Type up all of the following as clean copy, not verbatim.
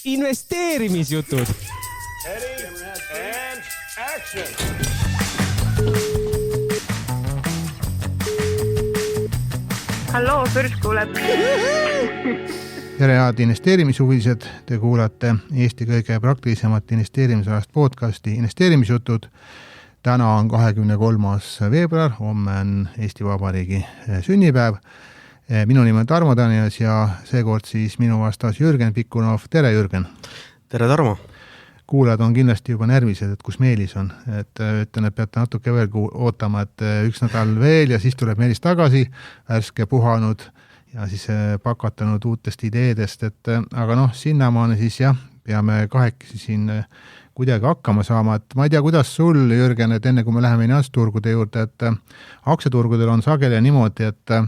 investeerimisjutud. Ready and action! Halloo, Sõrsk kuuleb. Tere head investeerimishuvilised, te kuulate Eesti kõige praktilisemat investeerimisalast podcasti Investeerimisjutud. Täna on 23. veebruar, homme on Eesti Vabariigi sünnipäev. Minu nimi on Tarmo Tanias ja seekord siis minu vastas Jürgen Pikunov. Tere Jürgen! Tere Tarmo! Kuulajad on kindlasti juba närvised, et kus Meelis on. Ütlen, et peate natuke veel ootama, et üks nädal veel ja siis tuleb Meelis tagasi, värske puhanud ja siis pakatanud uutest ideedest. Aga sinnamaani siis jah, peame kahekesi siin kuidagi hakkama saama. Et ma ei tea, kuidas sul, Jürgen, et enne kui me läheme finantsturgude juurde, et aktsiaturgudel on sageli niimoodi, et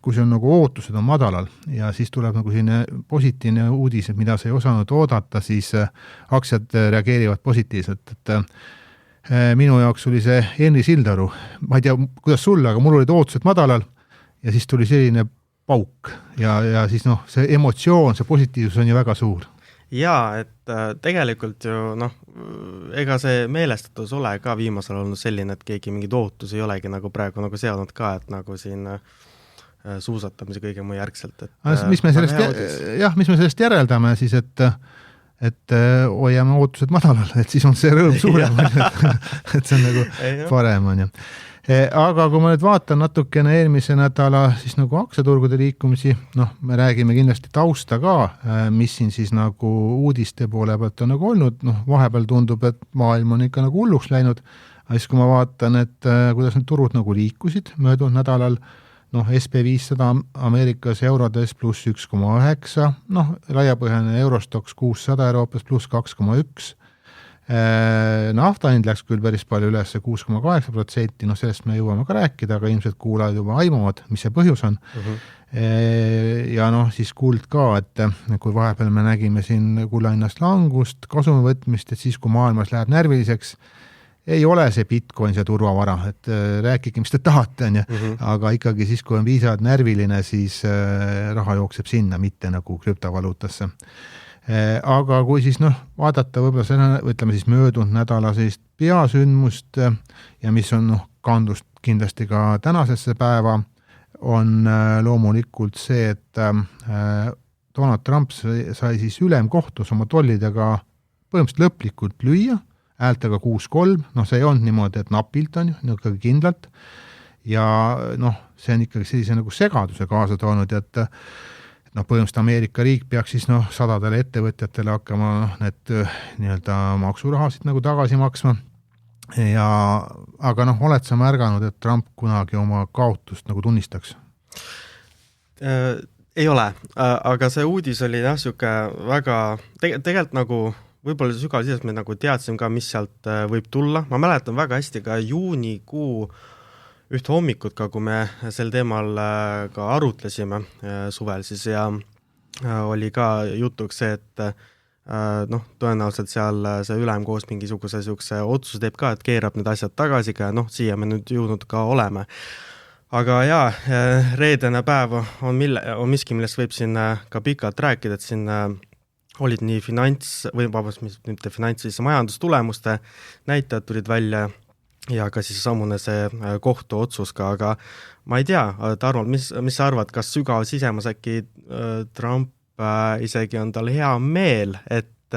kui see on nagu ootused on madalal ja siis tuleb nagu selline positiivne uudis, mida sa ei osanud oodata, siis aktsiad reageerivad positiivselt. Minu jaoks oli see Henri Sildaru. Ma ei tea, kuidas sul, aga mul olid ootused madalal ja siis tuli selline pauk ja siis see emotsioon, see positiivsus on ju väga suur. Jaa, et tegelikult ju ega see meelestatus ole ka viimasel olnud selline, et keegi mingid ootus ei olegi nagu praegu nagu seadnud ka, et nagu siin suusatamise kõige muu järgselt. Mis me sellest järeldame siis, et hoiame ootused madalal, et siis on see rõõm suurem, et see on nagu parem on ju. Aga kui ma nüüd vaatan natukene eelmise nädala siis nagu aktsiaturgude liikumisi, me räägime kindlasti tausta ka, mis siin siis nagu uudiste poole pealt on nagu olnud, vahepeal tundub, et maailm on ikka nagu hulluks läinud, aga siis kui ma vaatan, et kuidas need turud nagu liikusid möödunud nädalal, SP500 Ameerikas eurodes pluss 1,9, laiapõhjane Eurostox 600 Euroopas pluss 2,1, naftahind läks küll päris palju üles 6,8%, sellest me jõuame ka rääkida, aga ilmselt kuulajad juba aimavad, mis see põhjus on. Ja siis kuld ka, et kui vahepeal me nägime siin kullahinnast langust, kasumi võtmist, et siis kui maailmas läheb närviliseks, ei ole see Bitcoin see turvavara, et rääkige, mis te tahate, aga ikkagi siis, kui on viisad närviline, siis raha jookseb sinna, mitte nagu krüptovaluutasse. Aga kui siis vaadata võib-olla selle, ütleme siis möödunud nädala sellist peasündmust ja mis on kandust kindlasti ka tänasesse päeva, on loomulikult see, et Donald Trump sai siis ülemkohtus oma tollidega põhimõtteliselt lõplikult lüüa, häältega 6-3, see ei olnud niimoodi, et napilt on ju, ikkagi kindlalt ja see on ikkagi sellise nagu segaduse kaasa toonud, et põhimõtteliselt Ameerika riik peaks siis sadadele ettevõtjatele hakkama need nii-öelda maksurahasid nagu tagasi maksma aga oled sa märganud, et Trump kunagi oma kaotust nagu tunnistaks? Ei ole, aga see uudis oli siuke väga, tegelikult nagu võib-olla sügav siis me nagu teadsime ka, mis sealt võib tulla. Ma mäletan väga hästi ka juunikuu ühte hommikut ka, kui me sel teemal ka arutlesime suvel siis ja oli ka jutuks see, et tõenäoliselt seal see ülemkoos mingisuguse otsuse teeb ka, et keerab need asjad tagasi ka siia me nüüd jõudnud ka oleme. Aga reedene päev on miski, millest võib siin ka pikalt rääkida, et siin olid nii majandustulemuste näitajad tulid välja ja ka siis samune see kohtu otsus ka, aga ma ei tea, Tarmo, mis sa arvad, kas sügav sisemas äkki Trump isegi on tal hea meel, et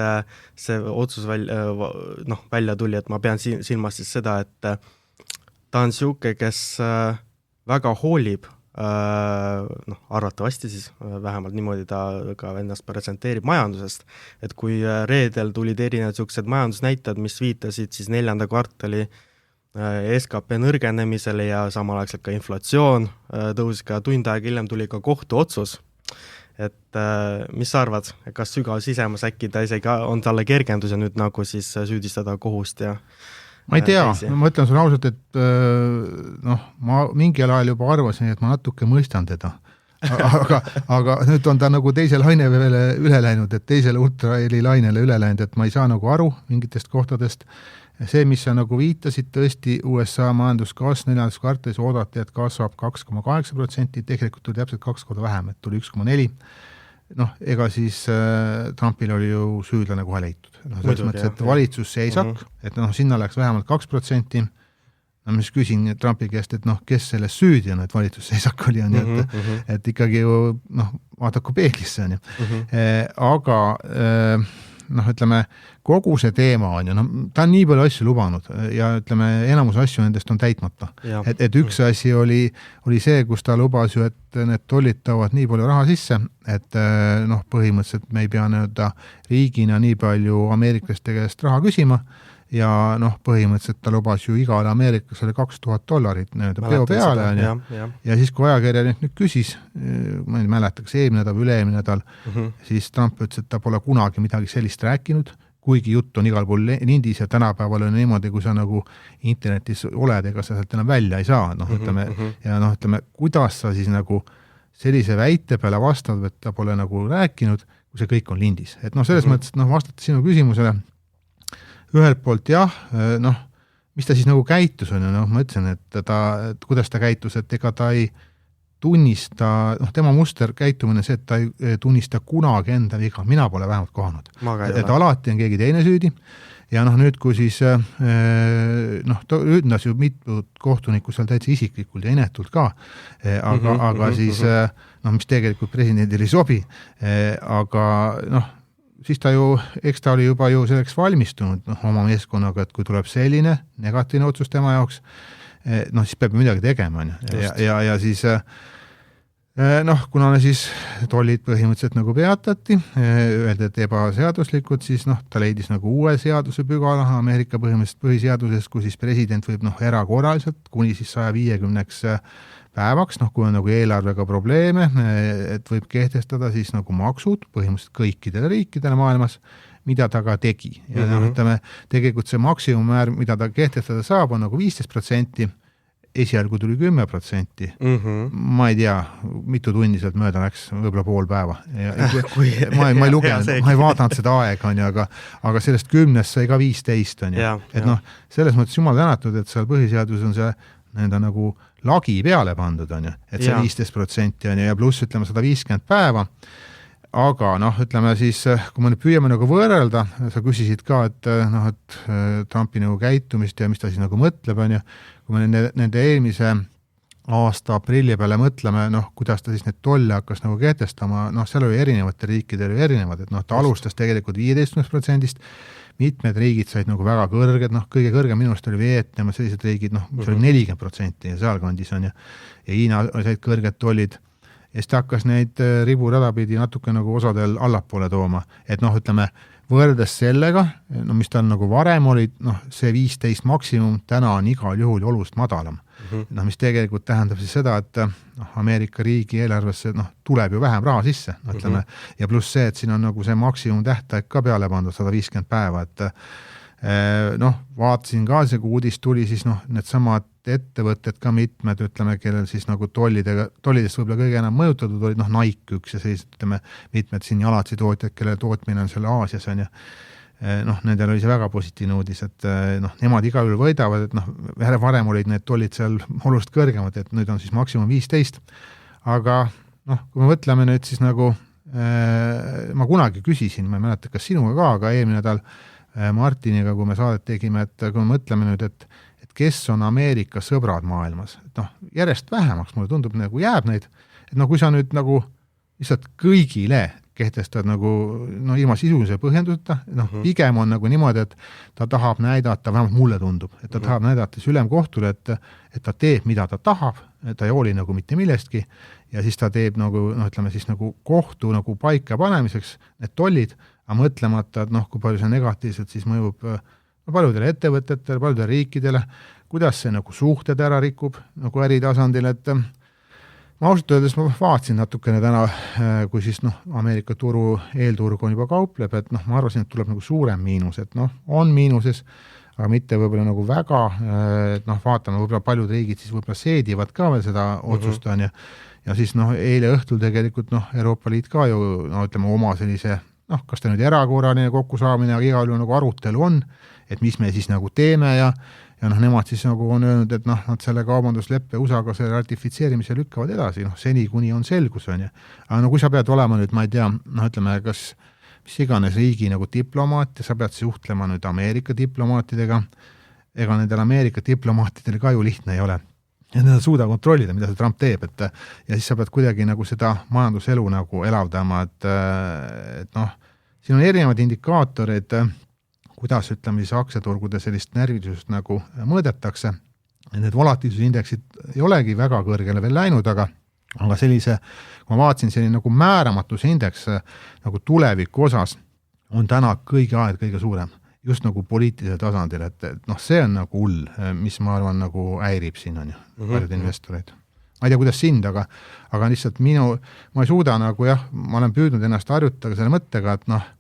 see otsus välja tuli, et ma pean silmas siis seda, et ta on siuke, kes väga hoolib arvatavasti siis, vähemalt niimoodi ta ka ennast presenteerib majandusest, et kui reedel tulid erinevad siuksed majandusnäitajad, mis viitasid siis 4. kvartali SKP nõrgenemisele ja samalaegselt ka inflatsioon tõusis ka tund aega hiljem tuli ka kohtu otsus, et mis sa arvad, kas sügav sisemas äkki ta isegi on talle kergendus ja nüüd nagu siis süüdistada kohust ja ma ei tea, ma ütlen sulle ausalt, et ma mingi ajal juba arvasin, et ma natuke mõistan teda. Aga nüüd on ta nagu teisel laine üle läinud, et teisele ultraeli lainele üle läinud, et ma ei saa nagu aru mingitest kohtadest. See, mis sa nagu viitasid, tõesti USA majanduskasv 4. kvartalis oodati, et kasvab 2,8%, tegelikult tuli täpselt 2 korda vähem, et tuli 1,4%. noh, ega siis Trumpil oli ju süüdlane kohe leitud. No, selles mõttes, et valitsusseisak, et noh, sinna läks vähemalt 2%, no ma siis küsin Trumpi käest, et noh, kes selles süüdi on, et valitsusseisak oli, on ju, et ikkagi ju, noh, vaadaku peeglisse, on ju. Aga noh, ütleme, kogu see teema on ju, no ta on nii palju asju lubanud ja ütleme, enamus asju nendest on täitmata. Et üks asi oli see, kus ta lubas ju, et need tollid toovad nii palju raha sisse, et noh, põhimõtteliselt me ei pea nõuda riigina nii palju ameeriklaste käest raha küsima ja noh, põhimõtteliselt ta lubas ju igale ameeriklasele $2000 nõuda peo peale, on ju. Ja siis, kui ajakirjanik nüüd küsis, ma ei mäleta, kas eelmine nädal või üle-eelmine nädal, siis Trump ütles, et ta pole kunagi midagi sellist rääkinud, kuigi jutt on igal pool lindis ja tänapäeval on niimoodi, kui sa nagu internetis oled, ega sa sealt enam välja ei saa, noh, ütleme, ja noh, ütleme, kuidas sa siis nagu sellise väite peale vastad, et ta pole nagu rääkinud, kui see kõik on lindis. Et noh, selles mõttes, noh, vastata sinu küsimusele, ühelt poolt jah, noh, mis ta siis nagu käitus on, noh, ma ütlesin, et kuidas ta käitus, et ega ta ei tunnista, noh, tema muster käitumine see, et ta ei tunnista kunagi enda viga, mina pole vähemalt kohanud. Et alati on keegi teine süüdi ja noh, nüüd kui siis noh, ta ütles ju mitmed kohtunikku seal täitsa isiklikult ja inetult ka, aga siis noh, mis tegelikult presidendile ei sobi, aga noh, siis ta ju, eks ta oli juba ju selleks valmistunud oma meeskonnaga, et kui tuleb selline negatiivne otsus tema jaoks, noh, siis peab midagi tegema. Ja siis noh, kuna siis tollid põhimõtteliselt nagu peatati, öeldi, et ebaseaduslikud, siis noh, ta leidis nagu uue seaduse pügala Ameerika põhimõtteliselt põhiseaduses, kui siis president võib noh, erakorraliselt kuni siis 150 päevaks, noh, kui on nagu eelarvega probleeme, et võib kehtestada siis nagu maksud põhimõtteliselt kõikidele riikidele maailmas, mida ta ka tegi. Ja ütleme, tegelikult see maksimummäär, mida ta kehtestada saab, on nagu 15%, esialgu tuli 10%. Ma ei tea, mitu tundi sealt mööda läks, võib-olla pool päeva. Ma ei lugenud, ma ei vaadanud seda aega, on ju, aga sellest 10 sai ka 15, on ju. Et noh, selles mõttes jumal tänatud, et seal põhiseadus on see nende nagu lagi peale pandud, on ju, et see 15% on ju, ja pluss ütleme 150 päeva, aga noh, ütleme siis, kui me nüüd püüame nagu võrrelda, sa küsisid ka, et noh, et Trumpi nagu käitumist ja mis ta siis nagu mõtleb, on ju, kui me nende eelmise aasta aprilli peale mõtleme, noh, kuidas ta siis need tolle hakkas nagu kehtestama, noh, seal oli erinevate riikidel erinevad, et noh, ta alustas tegelikult 15%, mitmed riigid said nagu väga kõrged, noh, kõige kõrgem minust oli Vietnam, sellised riigid, noh, mis oli 40% ja sealkandis on ja Hiina said kõrged tollid. Ja siis ta hakkas neid riburada pidi natuke nagu osadel allapoole tooma, et noh, ütleme, võrdes sellega, no mis tal nagu varem oli, noh, see 15 maksimum täna on igal juhul olust madalam. No, mis tegelikult tähendab siis seda, et noh, Ameerika riigi eelarvesse noh, tuleb ju vähem raha sisse, ütleme, ja pluss see, et siin on nagu see maksimum tähtaeg ka peale pandud 150 päeva, et noh, vaatasin ka see, kui uudis tuli, siis noh, need samad ettevõtted ka mitmed, ütleme, kellel siis nagu tollidest võib-olla kõige enam mõjutatud olid, noh, Nike üks ja sellised, ütleme, mitmed siin jalatsi tootjad, kelle tootmine on selle Aasias, on ju, noh, nendel oli see väga positiivne uudis, et noh, nemad igal juhul võidavad, et noh, varem olid need tollid seal oluliselt kõrgemad, et nüüd on siis maksimum 15, aga noh, kui me mõtleme nüüd siis nagu, ma kunagi küsisin, ma ei mäleta, kas sinuga ka, aga eelmine nädal Martiniga, kui me saadet tegime, et kui me mõtleme nüüd, et kes on Ameerika sõbrad maailmas, et noh, järjest vähemaks mulle tundub, nagu jääb neid, et noh, kui sa nüüd nagu lihtsalt kõigile kehtestad nagu no ilma sisulise põhjenduseta, noh, pigem on nagu niimoodi, et ta tahab näidata, vähemalt mulle tundub, et ta tahab näidata siis ülemkohtule, et ta teeb, mida ta tahab, ta ei hooli nagu mitte millestki ja siis ta teeb nagu, noh, ütleme siis nagu kohtu nagu paika panemiseks need tollid, aga mõtlemata, et noh, kui palju see negatiivselt siis mõjub paljudele ettevõtetele, paljudele riikidele, kuidas see nagu suhted ära rikub nagu äritasandil, et ma ausalt öeldes ma vaatasin natukene täna, kui siis noh, Ameerika turu eelturg on juba kaupleb, et noh, ma arvasin, et tuleb nagu suurem miinus, et noh, on miinuses, aga mitte võib-olla nagu väga, et noh, vaatame, võib-olla paljud riigid siis võib-olla seedivad ka veel seda otsust on ja siis noh, eile õhtul tegelikult noh, Euroopa Liit ka ju, no ütleme oma sellise, noh, kas ta nüüd erakorraline kokkusaamine, aga igal juhul nagu arutelu on, et mis me siis nagu teeme ja ja noh, nemad siis nagu on öelnud, et noh, nad selle kaubandusleppe USA-ga selle ratifitseerimise lükkavad edasi, noh, seni kuni on selgus, on ju. Aga no kui sa pead olema nüüd, ma ei tea, noh, ütleme, kas mis iganes riigi nagu diplomaat ja sa pead suhtlema nüüd Ameerika diplomaatidega, ega nendel Ameerika diplomaatidel ka ju lihtne ei ole. Ja nad suuda kontrollida, mida see Trump teeb, et ja siis sa pead kuidagi nagu seda majanduselu nagu elavdama, et noh, siin on erinevad indikaatorid, kuidas ütleme siis aktsiaturgude sellist närvilisust nagu mõõdetakse. Need volatiilsusindeksid ei olegi väga kõrgele veel läinud, aga sellise, kui ma vaatasin, selline nagu määramatuse indeks nagu tuleviku osas on täna kõige aeg kõige suurem, just nagu poliitilisel tasandil, et noh, see on nagu hull, mis ma arvan nagu häirib siin on ju, paljud investoreid. Ma ei tea, kuidas sind, aga lihtsalt ma ei suuda nagu jah, ma olen püüdnud ennast harjutada selle mõttega, et noh,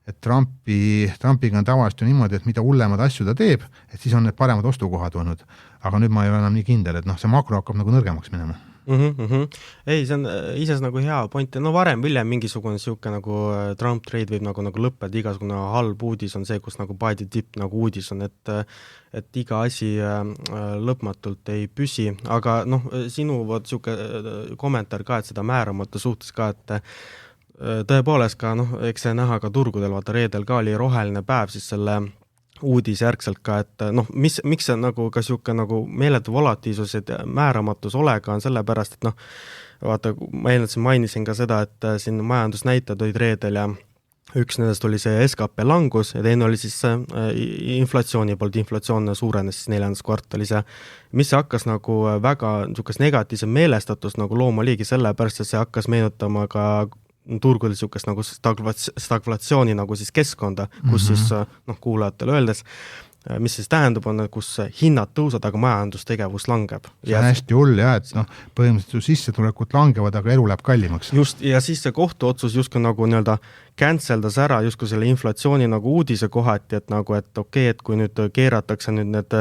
et Trumpiga on tavaliselt ju niimoodi, et mida hullemad asju ta teeb, et siis on need paremad ostukohad olnud. Aga nüüd ma ei ole enam nii kindel, et noh, see makro hakkab nagu nõrgemaks minema. Ei, see on ises nagu hea point, no varem viljem mingisugune siuke nagu Trump trade võib nagu lõppeda, igasugune halb uudis on see, kus nagu buy the dip nagu uudis on, et iga asi lõpmatult ei püsi, aga noh, sinu siuke kommentaar ka, et seda määramata suhtes ka, et tõepoolest ka, noh, eks see näha ka turgudel, vaata reedel ka oli roheline päev siis selle uudisjärgselt ka, et noh, miks see nagu ka siuke nagu meeletu volatiilsus ja määramatus olega on sellepärast, et noh, vaata, ma eelnädselt mainisin ka seda, et siin majandusnäitajad olid reedel ja üks nendest oli see SKP langus ja teine oli siis inflatsiooni poolt, inflatsioon suurenes siis 4. kvartalis ja mis see hakkas nagu väga niisugust negatiivse meelestatus nagu looma liigi sellepärast, et see hakkas meenutama ka turgudel niisugust nagu stagflatsiooni nagu siis keskkonda, kus siis noh, kuulajatele öeldes, mis siis tähendab on, kus hinnad tõusad, aga majandustegevus langeb. See on hästi hull jah, et noh, põhimõtteliselt sissetulekud langevad, aga elu läheb kallimaks. Just, ja siis see kohtuotsus justkui nagu nii-öelda canceldas ära justkui selle inflatsiooni nagu uudise kohati, et nagu, et okei, et kui nüüd keeratakse nüüd need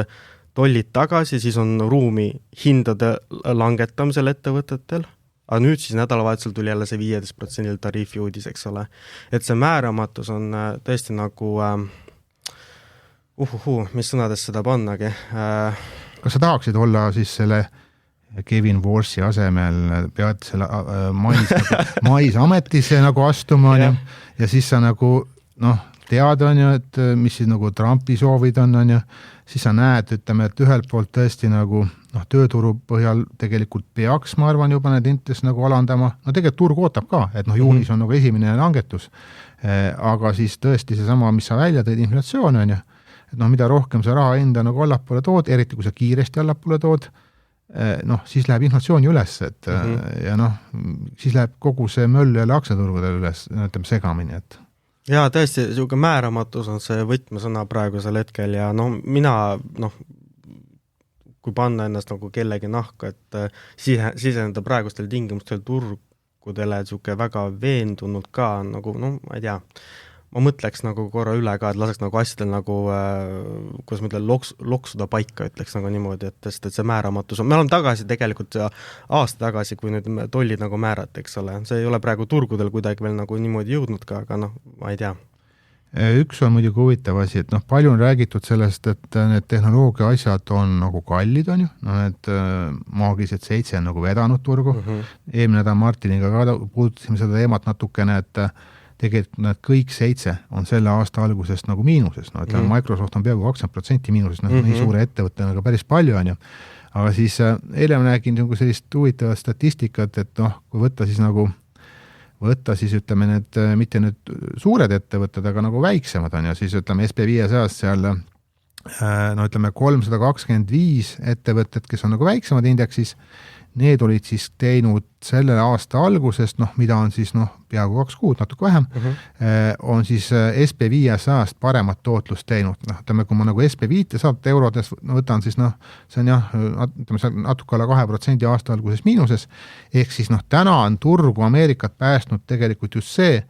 tollid tagasi, siis on ruumi hindade langetamisel ettevõtetel, aga nüüd siis nädalavahetusel tuli jälle see 15% tariifi uudis, eks ole. Et see määramatus on tõesti nagu mis sõnades seda pannagi. Kas sa tahaksid olla siis selle Kevin Warsi asemel, pead selle mais ametisse nagu astuma ja siis sa nagu noh, tead on ju, et mis siis nagu Trumpi soovid on ju, siis sa näed, ütleme, et ühelt poolt tõesti nagu noh, tööturu põhjal tegelikult peaks, ma arvan, juba need intress nagu alandama, no tegelikult turg ootab ka, et noh, juunis on nagu esimene langetus, aga siis tõesti seesama, mis sa välja tõid, inflatsioon on ju, et noh, mida rohkem sa raha enda nagu allapoole tood, eriti kui sa kiiresti allapoole tood, noh, siis läheb inflatsiooni üles, et ja noh, siis läheb kogu see möll jälle aktsiaturgudel üles, ütleme segamini, et jaa, tõesti, siuke määramatus on see võtmesõna praegusel hetkel ja noh, mina noh, kui panna ennast nagu kellegi nahka, et siseneda praegustel tingimustel turgudele siuke väga veendunud ka nagu, noh, ma ei tea, ma mõtleks nagu korra üle ka, et laseks nagu asjadel nagu, kuidas ma ütlen, loksuda paika, ütleks nagu niimoodi, et see määramatus on, me oleme tagasi tegelikult aasta tagasi, kui nüüd tollid nagu määrati, eks ole, see ei ole praegu turgudel kuidagi veel nagu niimoodi jõudnud ka, aga noh, ma ei tea. Üks on muidugi huvitav asi, et noh, palju on räägitud sellest, et need tehnoloogia asjad on nagu kallid, on ju, no need maagilised 7 on nagu vedanud turgu. Eelmine nädal Martiniga ka puudutasime seda teemat natukene, et tegelikult need kõik 7 on selle aasta algusest nagu miinuses, no ütleme, Microsoft on peaaegu 20% miinuses, noh, nii suure ettevõtte on aga päris palju, on ju. Aga siis eile ma nägin nagu sellist huvitavat statistikat, et noh, kui võtta siis ütleme need, mitte need suured ettevõtted, aga nagu väiksemad on ja siis ütleme SP500 seal no ütleme 325 ettevõtted, kes on nagu väiksemad indeksis, need olid siis teinud selle aasta algusest, noh, mida on siis noh, peaaegu 2 kuud, natuke vähem, on siis SP500 paremat tootlust teinud. Noh, ütleme, kui ma nagu SP500 eurodes võtan, siis noh, see on jah, ütleme, natuke alla 2% aasta alguses miinuses, ehk siis noh, täna on turgu Ameerikat päästnud tegelikult just see,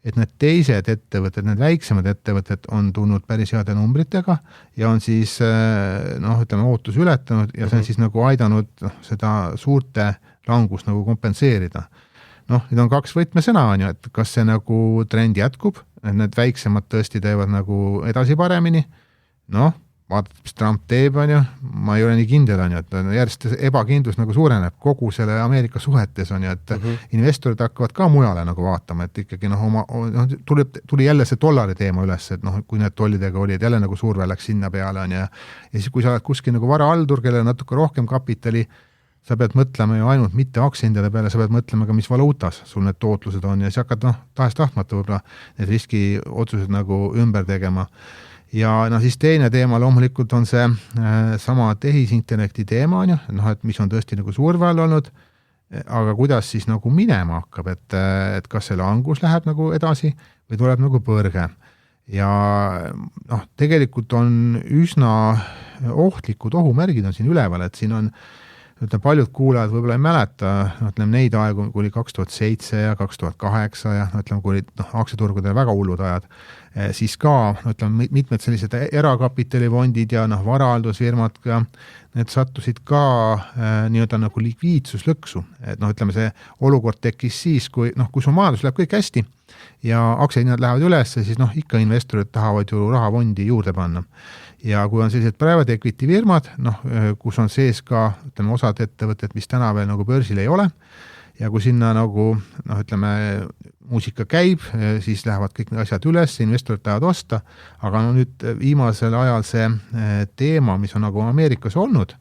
et need teised ettevõtted, need väiksemad ettevõtted on tulnud päris heade numbritega ja on siis, noh, ütleme, ootus ületanud ja see on siis nagu aidanud seda suurte langust nagu kompenseerida. Noh, need on 2 võtmesõna, on ju, et kas see nagu trend jätkub, et need väiksemad tõesti teevad nagu edasi paremini, noh, vaatad, mis Trump teeb, on ju, ma ei ole nii kindel, on ju, et järjest ebakindlus nagu suureneb kogu selle Ameerika suhetes, on ju, et investorid hakkavad ka mujale nagu vaatama, et ikkagi tuli jälle see dollari teema üles, et kui need tollidega olid, jälle nagu surve läks sinna peale, on ju, ja siis kui sa oled kuskil nagu varahaldur, kellel natuke rohkem kapitali, sa pead mõtlema ju ainult mitte aktsiahindade peale, sa pead mõtlema ka, mis valuutas sul need tootlused on ja siis hakkad tahes-tahtmata võib-olla need riskiotsused nagu ümber tegema. Ja siis teine teema loomulikult on see sama tehisintellekti teema, on ju, et mis on tõesti nagu surve all olnud, aga kuidas siis nagu minema hakkab, et kas see langus läheb nagu edasi või tuleb nagu põrge. Ja tegelikult on üsna ohtlikud ohumärgid on siin üleval, et siin on paljud kuulajad võib-olla ei mäleta, neid aegu, kui oli 2007 ja 2008 ja kui olid aktsiaturgudel väga hullud ajad, siis ka mitmed sellised erakapitalifondid ja varahaldusfirmad ka, need sattusid ka nii-öelda nagu likviidsuslõksu. Et see olukord tekkis siis, kui sul majandus läheb kõik hästi ja aktsiahinnad lähevad üles, siis ikka investorid tahavad ju rahafondi juurde panna. Ja kui on sellised private equity firmad, kus on sees ka osad ettevõtted, mis täna veel nagu börsil ei ole, ja kui sinna nagu, muusika käib, siis lähevad kõik need asjad üles, investorid tahavad osta, aga nüüd viimasel ajal see teema, mis on nagu Ameerikas olnud,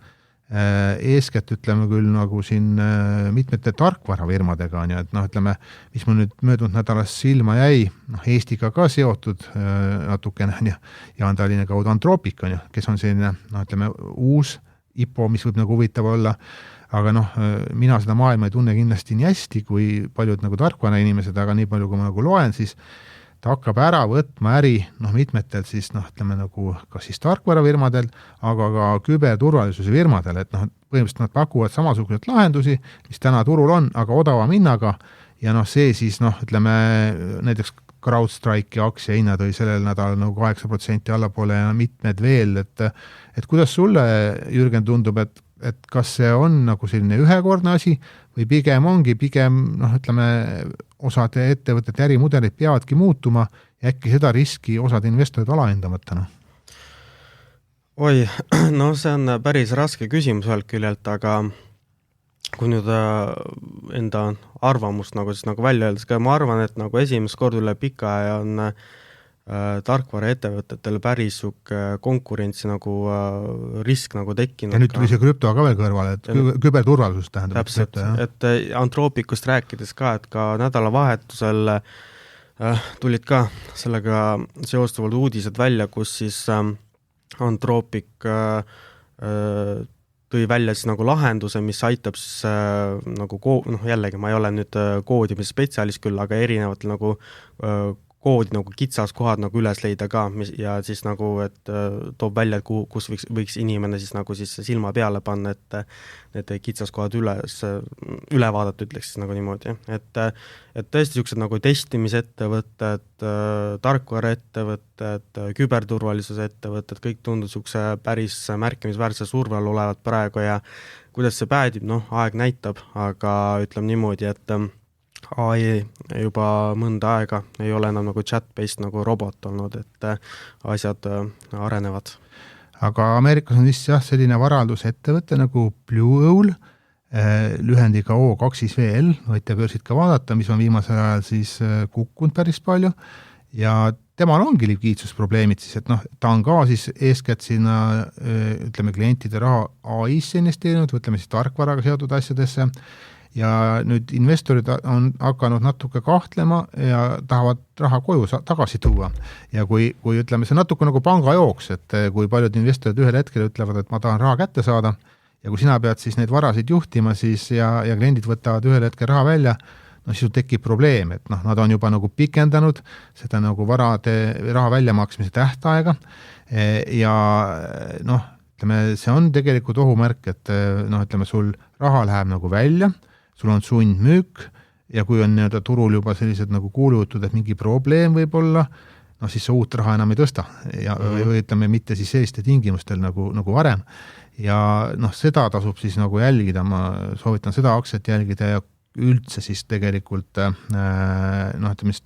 eeskätt küll nagu siin mitmete tarkvarafirmadega on ju, et mis mul nüüd möödunud nädalas silma jäi, Eestiga ka seotud natukene ja on Tallinna kaudu Anthropic on ju, kes on selline, uus IPO, mis võib nagu huvitav olla, aga mina seda maailma ei tunne kindlasti nii hästi, kui paljud nagu tarkvara inimesed, aga nii palju, kui ma nagu loen, siis ta hakkab ära võtma äri mitmetelt siis nagu kas siis tarkvarafirmadel, aga ka küberturvalisuse firmadel, et põhimõtteliselt nad pakuvad samasuguseid lahendusi, mis täna turul on, aga odava hinnaga ja see siis näiteks CrowdStrike'i aktsiahinna tõi sellel nädalal nagu 8% allapoole ja mitmed veel, et kuidas sulle, Jürgen, tundub, et kas see on nagu selline ühekordne asi või pigem ongi, osad ettevõtete ärimudelid peavadki muutuma ja äkki seda riski osad investorid alahendamata? Oi, see on päris raske küsimus ühelt küljelt, aga kui nüüd enda arvamust nagu siis nagu välja öeldes, ma arvan, et nagu esimest korda üle pika aja on tarkvara ettevõtetel päris konkurentsi nagu risk nagu tekkinud. Ja nüüd tuli see krüpto ka veel kõrvale, et küberturvalisus tähendab. Täpselt, et Anthropicust rääkides ka, et ka nädalavahetusel tulid ka sellega seostuvalt uudised välja, kus siis Anthropic tõi välja siis nagu lahenduse, mis aitab siis nagu jällegi ma ei ole nüüd koodimise spetsialist küll, aga erinevatel nagu koodi nagu kitsaskohad nagu üles leida ka ja siis nagu, et toob välja, et kus võiks inimene siis nagu siis silma peale panna, et need kitsaskohad üle vaadata, ütleks siis nagu niimoodi. Et tõesti niisugused nagu testimisettevõtted, tarkvaraettevõtted, küberturvalisuse ettevõtted, kõik tundub niisuguse päris märkimisväärse surve all olevat praegu ja kuidas see päädib, aeg näitab, aga ütleme niimoodi, et AI juba mõnda aega ei ole enam nagu chat-based nagu robot olnud, et asjad arenevad. Aga Ameerikas on vist selline varaldusettevõte nagu Blue Owl, lühendiga O2VL, võite börsid ka vaadata, mis on viimasel ajal siis kukkunud päris palju ja temal ongi likviidsusprobleemid siis, et ta on ka siis eeskätt sinna, klientide raha AI-sse investeerinud, siis tarkvaraga seotud asjadesse ja nüüd investorid on hakanud natuke kahtlema ja tahavad raha koju tagasi tuua. Ja kui see natuke nagu pangajooks, et kui paljud investorid ühel hetkel ütlevad, et ma tahan raha kätte saada ja kui sina pead siis neid varasid juhtima siis ja kliendid võtavad ühel hetkel raha välja, siis tekib probleem, et nad on juba nagu pikendanud seda nagu raha väljamaksmise tähtaega ja see on tegelikult ohumärk, et sul raha läheb nagu välja, sul on sundmüük ja kui on turul juba sellised nagu kuulujutud, et mingi probleem võib olla, siis see uut raha enam ei tõsta ja või mitte siis selliste tingimustel nagu varem. Ja seda tasub siis nagu jälgida, ma soovitan seda aktsiat jälgida ja üldse siis tegelikult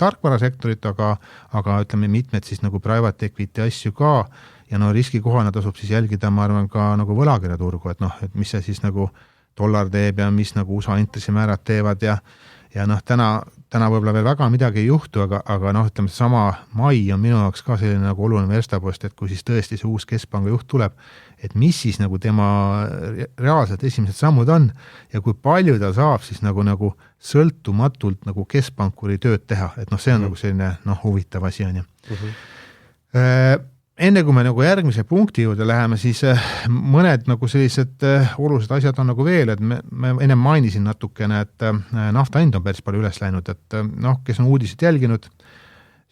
tarkvarasektorit, aga mitmed siis nagu private equity asju ka ja no riskikohana tasub siis jälgida, ma arvan, ka nagu võlakirjaturgu, et noh, et mis see siis nagu dollar teeb ja mis nagu USA intressimäärad teevad ja noh, täna võib-olla veel väga midagi ei juhtu, aga noh, ütleme, sama mai on minu jaoks ka selline nagu oluline verstapost, et kui siis tõesti see uus keskpanga juht tuleb, et mis siis nagu tema reaalselt esimesed sammud on ja kui palju ta saab siis nagu sõltumatult nagu keskpankuri tööd teha, et noh, see on nagu selline huvitav asi on ju. Enne kui me nagu järgmise punkti juurde läheme, siis mõned nagu sellised olulised asjad on nagu veel, et me enne mainisin natukene, et nafta hind on päris palju üles läinud, et noh, kes on uudised jälginud,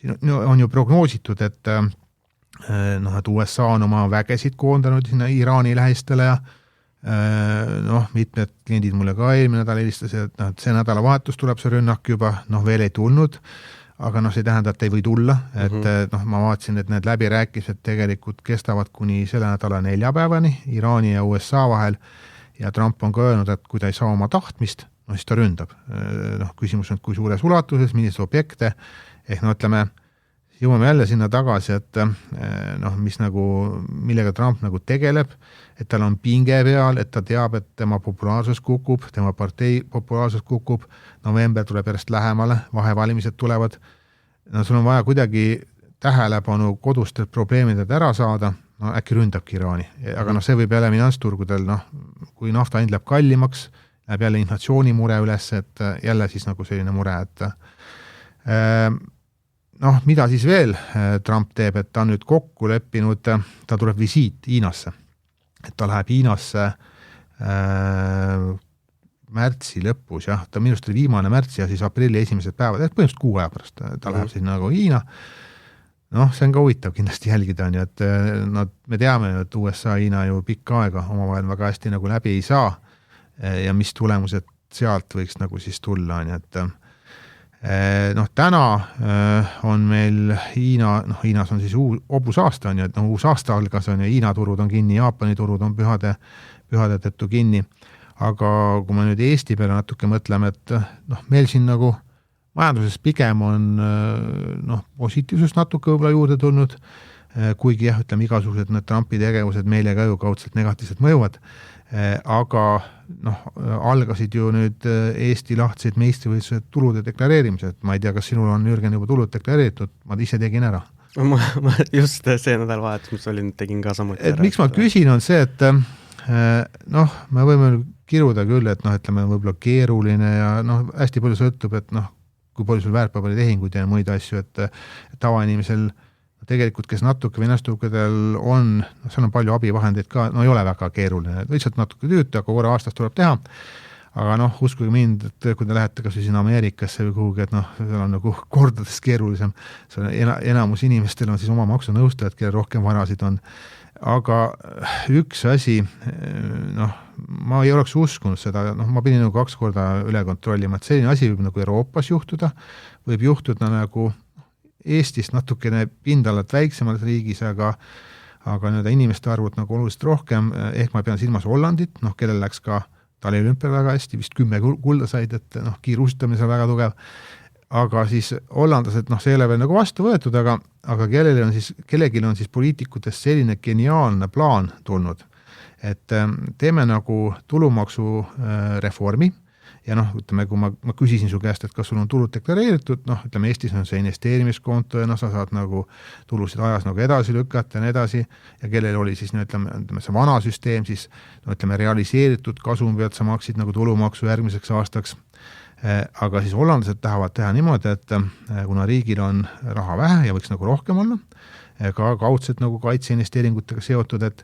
siin on ju prognoositud, et et USA on oma vägesid koondanud sinna Iraani lähistele ja noh, mitmed kliendid mulle ka eelmine nädal helistasid, et see nädalavahetus tuleb see rünnak juba, veel ei tulnud, aga noh, see tähendab, et ei või tulla, et noh, ma vaatasin, et need läbirääkimised tegelikult kestavad kuni selle nädala 4 päevani Iraani ja USA vahel ja Trump on ka öelnud, et kui ta ei saa oma tahtmist, siis ta ründab. Noh, küsimus on, kui suures ulatuses, millised objekte, ütleme, jõuame jälle sinna tagasi, et noh, millega Trump nagu tegeleb, et tal on pinge peal, et ta teab, et tema populaarsus kukub, tema partei populaarsus kukub, november tuleb järjest lähemale, vahevalimised tulevad, sul on vaja kuidagi tähelepanu kodustelt probleemidelt ära saada, äkki ründabki Iraani, aga see võib jälle finantsturgudel, kui nafta hind läheb kallimaks, läheb jälle inflatsioonimure üles, et jälle siis nagu selline mure, et mida siis veel Trump teeb, et ta on nüüd kokku leppinud, ta tuleb visiit Hiinasse, et ta läheb Hiinasse märtsi lõpus, ta minust oli viimane märtsi ja siis aprilli esimesed päevad, põhimõtteliselt 6 aja pärast ta läheb siis nagu Hiina. See on ka huvitav kindlasti jälgida, et me teame, et USA Hiina ju pikka aega omavahel väga hästi nagu läbi ei saa ja mis tulemused sealt võiks nagu siis tulla, et täna on meil Hiinas on siis uus aasta on ju, et uus aasta algas on ja Hiina turud on kinni, Jaapani turud on pühade tõttu kinni, aga kui me nüüd Eesti peale natuke mõtleme, et meil siin nagu majanduses pigem on positiivsust natuke võib-olla juurde tulnud, kuigi ütleme igasugused need Trumpi tegevused meile ka ju kaudselt negatiivselt mõjuvad, aga algasid ju nüüd Eesti lahtisid meistrivõistlused tulude deklareerimised, ma ei tea, kas sinul on Jürgen juba tulud deklareeritud, ma ise tegin ära. Ma just see nädalavahetus, mis olin, tegin ka samuti ära. Miks ma küsin, on see, et me võime kiruda küll, et ütleme võib-olla keeruline ja hästi palju sõltub, et kui palju sul väärtpaberitehinguid ja muid asju, et tavainimesel tegelikult, kes natuke finantsturgudel on, seal on palju abivahendeid ka, ei ole väga keeruline, lihtsalt natuke tüütu, aga korra aastas tuleb teha, aga uskuge mind, et kui te lähete kas siin Ameerikasse või kuhugi, et seal on nagu kordades keerulisem, enamus inimestel on siis oma maksunõustajad, kelle rohkem varasid on, aga üks asi, ma ei oleks uskunud seda, ma pidin nagu 2 korda üle kontrollima, et selline asi võib nagu Euroopas juhtuda, võib juhtuda nagu Eestist natukene pindalalt väiksemalt riigis, aga inimeste arvud nagu oluliselt rohkem, ehk ma pean silmas Hollandit, kellel läks ka taliolümpia väga hästi, vist 10 kulda said, et kiirustamine on väga tugev, aga siis hollandlased, see ei ole veel nagu vastu võetud, aga kellelgi on siis poliitikutest selline geniaalne plaan tulnud, et teeme nagu tulumaksu reformi, ja ütleme, kui ma küsisin su käest, et kas sul on tulud deklareeritud, ütleme, Eestis on see investeerimiskonto ja sa saad nagu tulusid ajas nagu edasi lükata ja nii edasi, ja kellel oli siis, ütleme see vana süsteem, siis ütleme, realiseeritud kasumi pealt sa maksid nagu tulumaksu järgmiseks aastaks, aga siis hollandlased tahavad teha niimoodi, et kuna riigil on raha vähe ja võiks nagu rohkem olla, ka kaudselt nagu kaitseinvesteeringutega seotud, et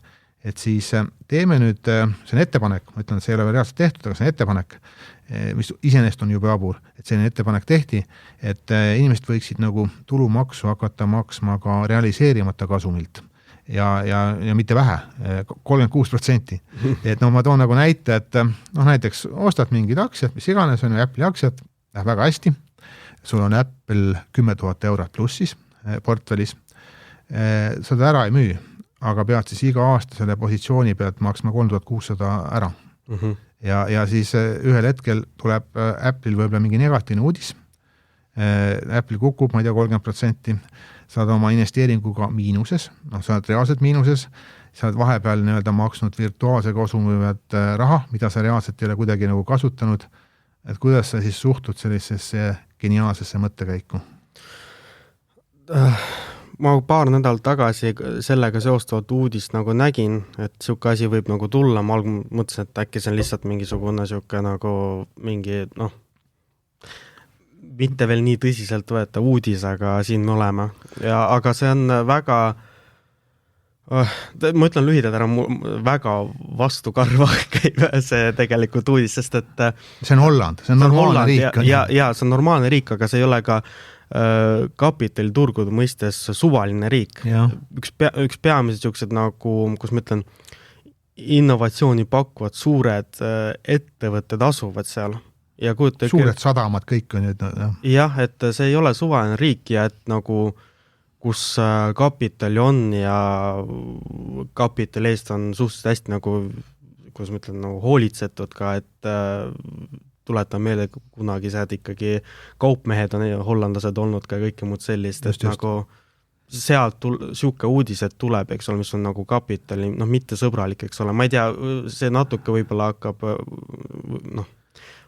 siis teeme nüüd, see on ettepanek, ma ütlen, et see ei ole veel reaalselt tehtud, aga see on ettepanek, mis iseenesest on juba jabur, et selline ettepanek tehti, et inimesed võiksid nagu tulumaksu hakata maksma ka realiseerimata kasumilt ja mitte vähe, 36%. Et ma toon nagu näite, et näiteks ostad mingid aktsiad, mis iganes on ju Apple'i aktsiad, läheb väga hästi, sul on Apple 10 000 eurot plussis portfellis, seda ära ei müü, aga pead siis iga aasta selle positsiooni pealt maksma 3600 ära. Ja siis ühel hetkel tuleb Apple'il võib-olla mingi negatiivne uudis, Apple kukub, ma ei tea, 30%, sa oled oma investeeringuga miinuses, sa oled reaalselt miinuses, sa oled vahepeal nii-öelda maksnud virtuaalse kasumivad raha, mida sa reaalselt ei ole kuidagi nagu kasutanud, et kuidas sa siis suhtud sellisesse geniaalsesse mõttekäiku? Ma paar nädalat tagasi sellega seostavat uudist nagu nägin, et siuke asi võib nagu tulla, ma algul mõtlesin, et äkki see on lihtsalt mingisugune siuke nagu mingi, mitte veel nii tõsiselt võeta uudis, aga siin me oleme. Aga see on väga, ma ütlen lühidalt ära, väga vastukarva käib see tegelikult uudis, sest et see on Holland, see on normaalne riik. Ja see on normaalne riik, aga see ei ole ka kapitaliturgude mõistes suvaline riik. Üks peamised siuksed nagu, kus ma ütlen, innovatsiooni pakkuvad suured ettevõtted asuvad seal. Ja suured sadamad kõik on nüüd. Jah, et see ei ole suvaline riik ja et nagu kus kapitali on ja kapitali eest on suhteliselt hästi nagu, kuidas ma ütlen, nagu hoolitsetud ka, et tuletan meelde, kunagi sead ikkagi kaupmehed on hollandlased olnud ka kõike muud sellist, et nagu sealt siuke uudised tuleb, eks ole, mis on nagu kapitali, mitte sõbralik, eks ole, ma ei tea, see natuke võib-olla hakkab,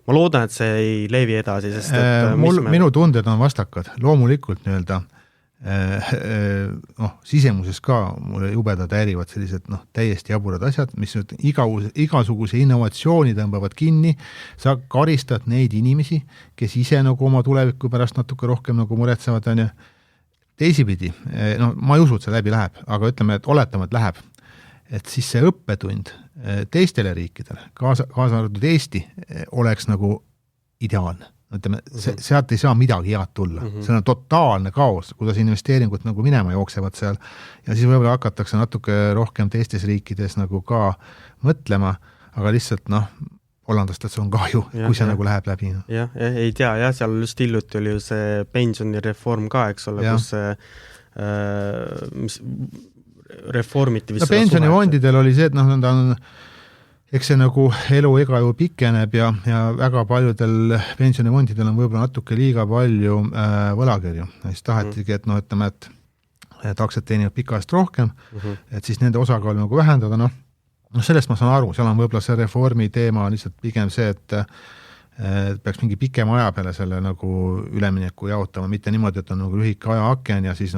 ma loodan, et see ei levi edasi, sest et minu tunded on vastakad, loomulikult nii-öelda sisemuses ka mulle jubedad häirivad sellised täiesti jaburad asjad, mis nüüd igasuguse innovatsiooni tõmbavad kinni, sa karistad neid inimesi, kes ise nagu oma tuleviku pärast natuke rohkem nagu muretsevad, on ju. Teisipidi, ma ei usu, et see läbi läheb, aga ütleme, et oletame, et läheb, et siis see õppetund teistele riikidele, kaasa arvatud Eesti, oleks nagu ideaalne. Ütleme, sealt ei saa midagi head tulla. See on totaalne kaos, kuidas investeeringud nagu minema jooksevad seal ja siis võib-olla hakatakse natuke rohkem teistes riikides nagu ka mõtlema, aga lihtsalt hollandlastel on kahju, kui see nagu läheb läbi. Jah, ei tea, seal just hiljuti oli ju see pensionireform ka, eks ole, kus mis reformiti vist pensionifondidel oli see, et nad on eks see nagu elu ega ju pikeneb ja väga paljudel pensionifondidel on võib-olla natuke liiga palju võlakirju. Siis tahetigi, et ütleme, et aktsiad teenivad pikast rohkem, et siis nende osakaal nagu vähendada. Sellest ma saan aru, seal on võib-olla see reformi teema lihtsalt pigem see, et peaks mingi pikema aja peale selle nagu ülemineku jaotama, mitte niimoodi, et on nagu lühike ajaaken ja siis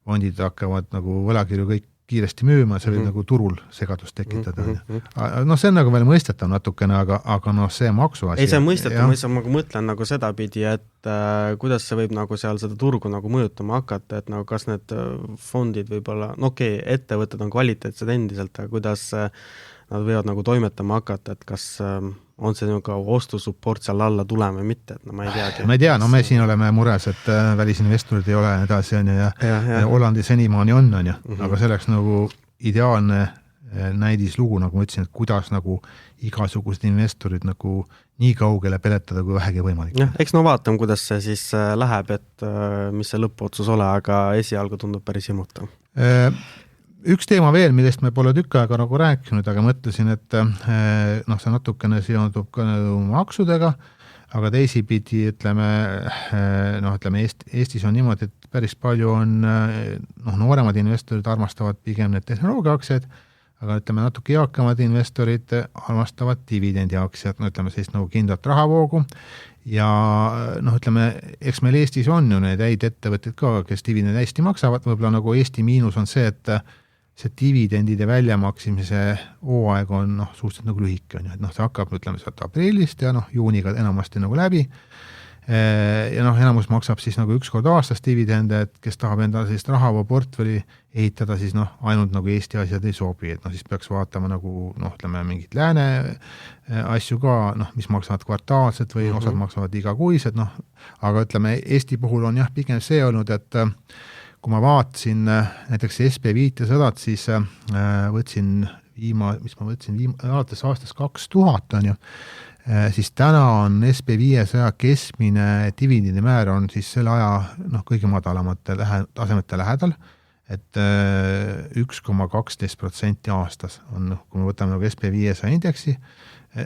fondid hakkavad nagu võlakirju kõik kiiresti müüma, see võib nagu turul segadust tekitada. See on nagu veel mõistetav natukene, aga see maksu asi. Ei, see on mõistetav, ma mõtlen nagu seda pidi, et kuidas see võib nagu seal seda turgu nagu mõjutama hakata, et nagu kas need fondid võib-olla, ettevõtted on kvaliteetsed endiselt, aga kuidas nad võivad nagu toimetama hakata, et kas on see nagu ostusupport seal alla tulema või mitte, et ma ei teagi. Ma ei tea, me siin oleme mures, et välisinvestorid ei ole edasi on ja Hollandi senimaani on ju, aga selleks nagu ideaalne näidislugu, nagu ma ütlesin, et kuidas nagu igasugused investorid nagu nii kaugele peletada, kui vähegi võimalik. Jah, eks vaatame, kuidas see siis läheb, et mis see lõpuotsus ole, aga esialgu tundub päris hirmutav. Üks teema veel, millest me pole tükk aega nagu rääkinud, aga mõtlesin, et see natukene seondub ka maksudega, aga teisipidi, ütleme, Eestis on niimoodi, et päris palju on nooremad investorid armastavad pigem need tehnoloogiaaktsiad, aga ütleme, natuke eakamad investorid armastavad dividendiaktsiad, ütleme sellist nagu kindlat rahavoogu ja ütleme, eks meil Eestis on ju need häid ettevõtted ka, kes dividendi hästi maksavad, võib-olla nagu Eesti miinus on see, et see dividendide väljamaksimise hooaeg on suhteliselt nagu lühike, et see hakkab, ütleme, sealt aprillist ja juuniga enamasti nagu läbi ja enamus maksab siis nagu üks kord aastas dividende, et kes tahab endale sellist rahavooportfeli ehitada, siis ainult nagu Eesti asjad ei sobi, et siis peaks vaatama nagu ütleme, mingit lääne asju ka, mis maksavad kvartaalselt või osad maksavad igakuised, aga ütleme, Eesti puhul on pigem see olnud, et kui ma vaatasin näiteks SP500, siis võtsin alates aastast 2000 on ju, siis täna on SP500 keskmine dividendimäär on siis selle aja kõige madalamate tasemete lähedal, et 1,12% aastas on, kui me võtame nagu SP500 indeksi,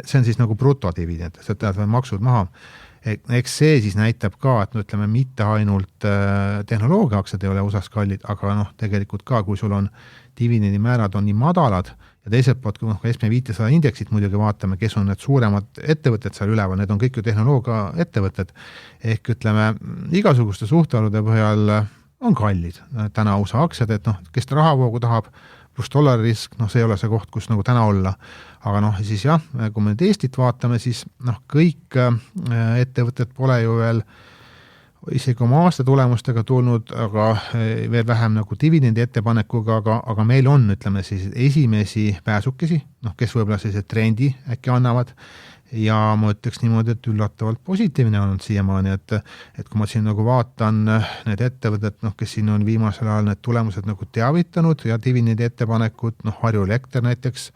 see on siis nagu brutodividend, see tähendab maksud maha. eks see siis näitab ka, et no ütleme, mitte ainult tehnoloogia aktsiad ei ole USA-s kallid, aga noh, tegelikult ka, kui sul on dividendimäärad on nii madalad ja teiselt poolt, kui S&P 500 indeksit muidugi vaatame, kes on need suuremad ettevõtted seal üleval, need on kõik ju tehnoloogia ettevõtted, ehk ütleme, igasuguste suhtalude põhjal on kallid täna USA aktsiad, et noh, kes ta rahavoogu tahab, pluss dollari risk, noh, see ei ole see koht, kus nagu täna olla. Aga noh, siis jah, kui me nüüd Eestit vaatame, siis noh, kõik ettevõtted pole ju veel isegi oma aasta tulemustega tulnud, aga veel vähem nagu dividendi ettepanekuga, aga meil on, ütleme siis, esimesi pääsukesi, noh, kes võib-olla sellise trendi äkki annavad, ja ma ütleks niimoodi, et üllatavalt positiivne on siiamaani, et kui ma siin nagu vaatan need ettevõtted, noh, kes siin on viimasel ajal need tulemused nagu teavitanud ja dividendi ettepanekud, noh, Harju Elekter näiteks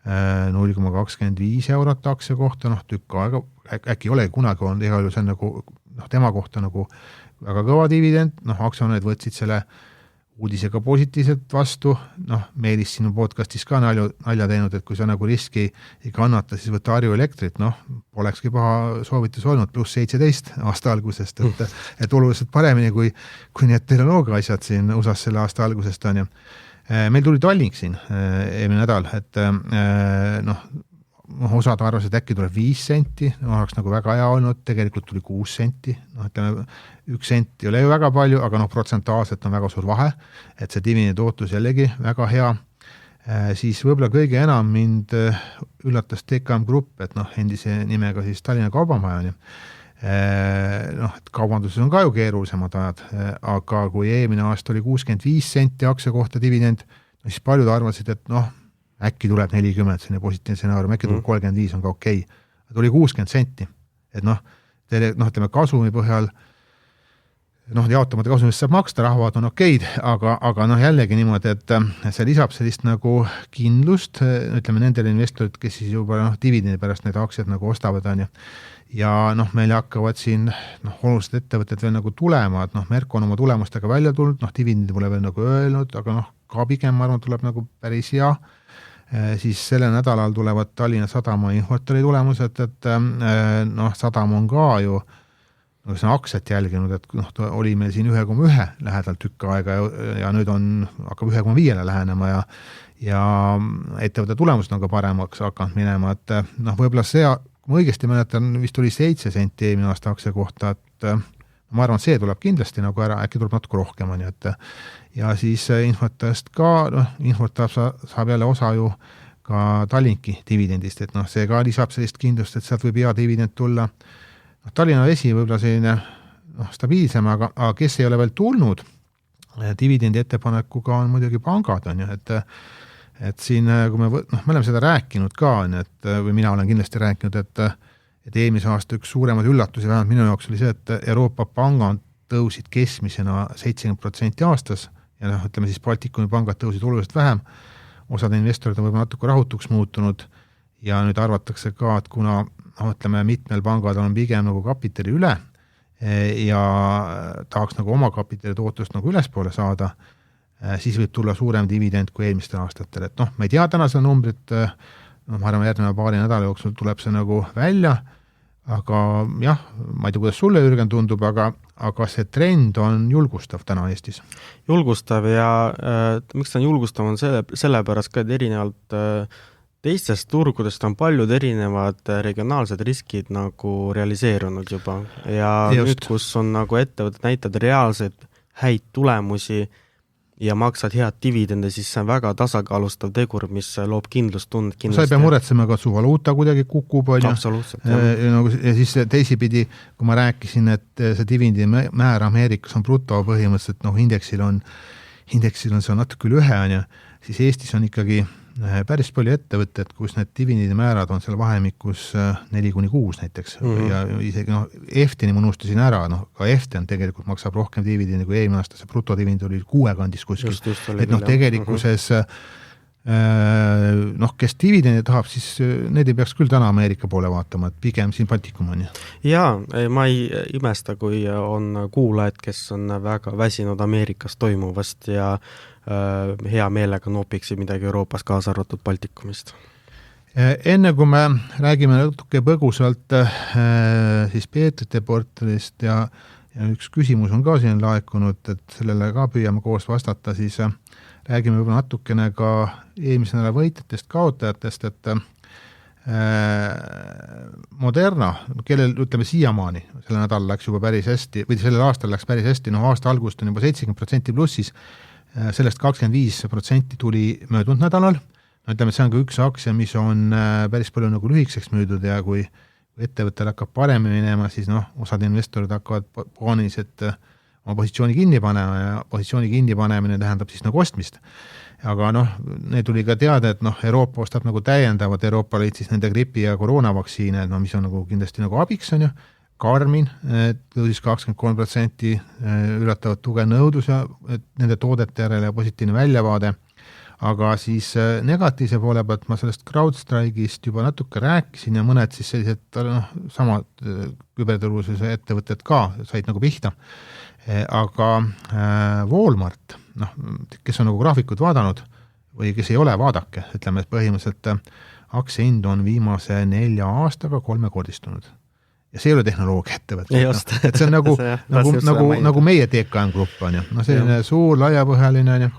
0,25 eurot aktsia kohta, noh, tükk aega, äkki ei ole kunagi olnud, igal juhul see on nagu, noh, tema kohta nagu väga kõva dividend, noh, aktsionärid võtsid selle uudisega positiivselt vastu, noh, Meelis sinu podcastis ka nalja teinud, et kui sa nagu riski ei kannata, siis võtta Harju Elektrit, noh, polekski paha soovitus olnud, pluss 17 aasta algusest, et oluliselt paremini kui need tehnoloogia asjad siin USA-s selle aasta algusest on ju. Meil tuli Tallink siin eelmine nädal, et noh, osad arvasid, et äkki tuleb 5 senti, oleks nagu väga hea olnud, tegelikult tuli 6 senti, noh, ütleme, 1 sent ei ole ju väga palju, aga noh, protsentaalselt on väga suur vahe, et see dividendi tootlus jällegi väga hea, siis võib-olla kõige enam mind üllatas TKM Grupp, et noh, endise nimega siis Tallinna Kaubamaja, noh, et kaubanduses on ka ju keerulisemad ajad, aga kui eelmine aasta oli 65 senti aktsia kohta dividend, siis paljud arvasid, et noh, äkki tuleb 40, selline positiivne stsenaarium, äkki tuleb 35 on ka okei. Tuli 60 senti, et noh, ütleme kasumi põhjal, noh, jaotamata kasumist saab maksta, rahvad on okeid, aga noh, jällegi niimoodi, et see lisab sellist nagu kindlust, ütleme nendele investorid, kes siis juba noh, dividendi pärast need aktsiad nagu ostavad on ju. Ja noh, meil hakkavad siin noh, olulised ettevõtted veel nagu tulema, et noh, Merko on oma tulemustega välja tulnud, noh, dividendi pole veel nagu öelnud, aga noh, ka pigem ma arvan, tuleb nagu päris hea. Siis selle nädalal tulevad Tallinna Sadama Infortari tulemused, et noh, Sadam on ka ju no, see on aktsiat jälginud, et noh, oli meil siin 1,1 lähedalt tükk aega ja nüüd hakkab 1,5 lähenema ja ettevõtte tulemused on ka paremaks hakanud minema, et noh, võib-olla see, kui ma õigesti mäletan, vist oli 7 senti eelmine aasta aktsia kohta, et ma arvan, see tuleb kindlasti nagu ära, äkki tuleb natuke rohkem, et ja siis Infotast ka, noh, Infot saab jälle osa ju ka Tallinki dividendist, et noh, see ka lisab sellist kindlust, et sealt võib hea dividend tulla. Noh, Tallinna Vesi võib-olla selline noh, stabiilsem, aga kes ei ole veel tulnud, dividendi ettepanekuga on muidugi pangad, on ju, et siin, kui me oleme seda rääkinud ka, et või mina olen kindlasti rääkinud, et eelmise aasta üks suuremad üllatusi, vähemalt minu jaoks oli see, et Euroopa pangad tõusid keskmisena 70% aastas ja noh, ütleme siis Baltikumi pangad tõusid oluliselt vähem, osad investorid on võib-olla natuke rahutuks muutunud ja nüüd arvatakse ka, et kuna ütleme, mitmel pangad on pigem nagu kapitali üle ja tahaks nagu oma kapitali tootlust nagu ülespoole saada, siis võib tulla suurem dividend kui eelmistel aastatel, et noh, ma ei tea täna seda numbrit, noh, ma arvan, järgneva paari nädala jooksul tuleb see nagu välja, aga jah, ma ei tea, kuidas sulle, Jürgen, tundub, aga see trend on julgustav täna Eestis. Julgustav ja miks ta on julgustav on sellepärast ka, et erinevalt teistest turgudest on paljud erinevad regionaalsed riskid nagu realiseerunud juba ja just. Nüüd, kus on nagu ettevõtted näitavad reaalseid häid tulemusi ja maksad head dividende, siis see on väga tasakaalustav tegur, mis loob kindlustund. Sa ei pea muretsema, ka su valuuta kuidagi kukub. Absoluutselt. Ja siis teisipidi, kui ma rääkisin, et see dividendi määr Ameerikas on bruto põhimõtteliselt, noh, indeksil on see on natuke üle 1, on ju, siis Eestis on ikkagi päris palju ettevõtted, kus need dividendi määrad on seal vahemikus 4-6 näiteks ja isegi noh, EFTini ma unustasin ära, noh, ka EFTN tegelikult maksab rohkem dividendi kui eelmine aasta, see brutodividend oli 6 kandis kuskil, et noh, tegelikkuses noh, kes dividendi tahab, siis need ei peaks küll täna Ameerika poole vaatama, et pigem siin Baltikum on ju. Jaa, ma ei imesta, kui on kuulajad, kes on väga väsinud Ameerikas toimuvast ja hea meelega noopiksid midagi Euroopas kaasa arvatud Baltikumist. Enne kui me räägime natuke põgusalt siis Peetrite portfelist ja üks küsimus on ka siin laekunud, et sellele ka püüame koos vastata, siis räägime võib-olla natukene ka eelmise nädala võitjatest, kaotajatest, et Moderna, kellel ütleme siiamaani, selle nädal läks juba päris hästi, või sellel aastal läks päris hästi, aasta algust on juba 70% plussis, sellest 25% tuli möödunud nädalal. Ütleme, see on ka üks aktsia, mis on päris palju nagu lühikseks müüdud ja kui ettevõttel hakkab paremini minema, siis osad investorid hakkavad paaniliselt oma positsiooni kinni panema ja positsiooni kinni panemine tähendab siis nagu ostmist. Aga need tuli ka teada, et Euroopa ostab nagu täiendavad Euroopa Liit siis nende gripi ja koroonavaktsiine, mis on nagu kindlasti nagu abiks, on ju. Karmin tõusis 23%, üllatavad tuge nõudlus ja nende toodete järele ja positiivne väljavaade. Aga siis negatiivse poole pealt ma sellest CrowdStrike'ist juba natuke rääkisin ja mõned siis sellised samad küberturvalisuse ettevõtted ka said nagu pihta. Aga Walmart, kes on nagu graafikud vaadanud või kes ei ole, vaadake, ütleme, et põhimõtteliselt aktsiahind on viimase 4 aastaga 3-kordistunud. Ja see ei ole tehnoloogia ettevõte. Et see on nagu meie TKM grupp on ju. Selline suur, laiapõhjaline on ju.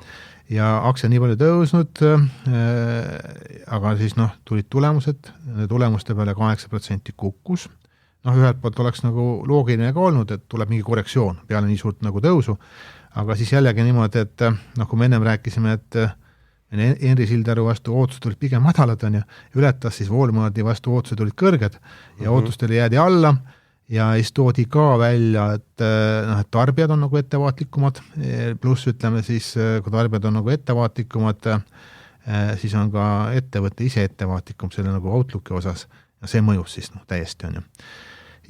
Ja aktsia nii palju tõusnud, aga siis tulid tulemused, tulemuste peale 8% kukkus. Ühelt poolt oleks nagu loogiline ka olnud, et tuleb mingi korrektsioon peale nii suurt nagu tõusu, aga siis jällegi niimoodi, et kui me ennem rääkisime, et Henri Sildaru vastu ootused olid pigem madalad on ja ületas siis Walmarti vastu ootused olid kõrged ja ootustele jäädi alla ja siis toodi ka välja, et tarbijad on nagu ettevaatlikumad, pluss ütleme siis, kui tarbijad on nagu ettevaatlikumad, siis on ka ettevõtte ise ettevaatlikum selle nagu outlooki osas ja see mõjus siis täiesti on ju.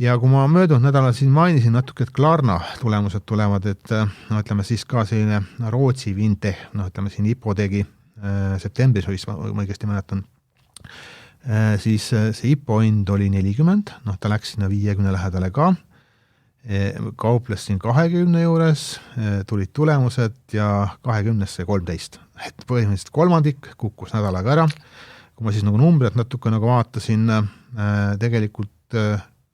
Ja kui ma möödunud nädalal siin mainisin natuke, et Klarna tulemused tulevad, et ütleme siis ka selline Rootsi Vintech, ütleme siin IPO tegi septembris, ma õigesti mäletan, siis see IPO hind oli 40, ta läks sinna 50 lähedale ka, kauples siin 20 juures, tulid tulemused ja 20-sse 13. Et põhimõtteliselt kolmandik kukkus nädalaga ära. Kui ma siis nagu numbrid natuke nagu vaatasin, tegelikult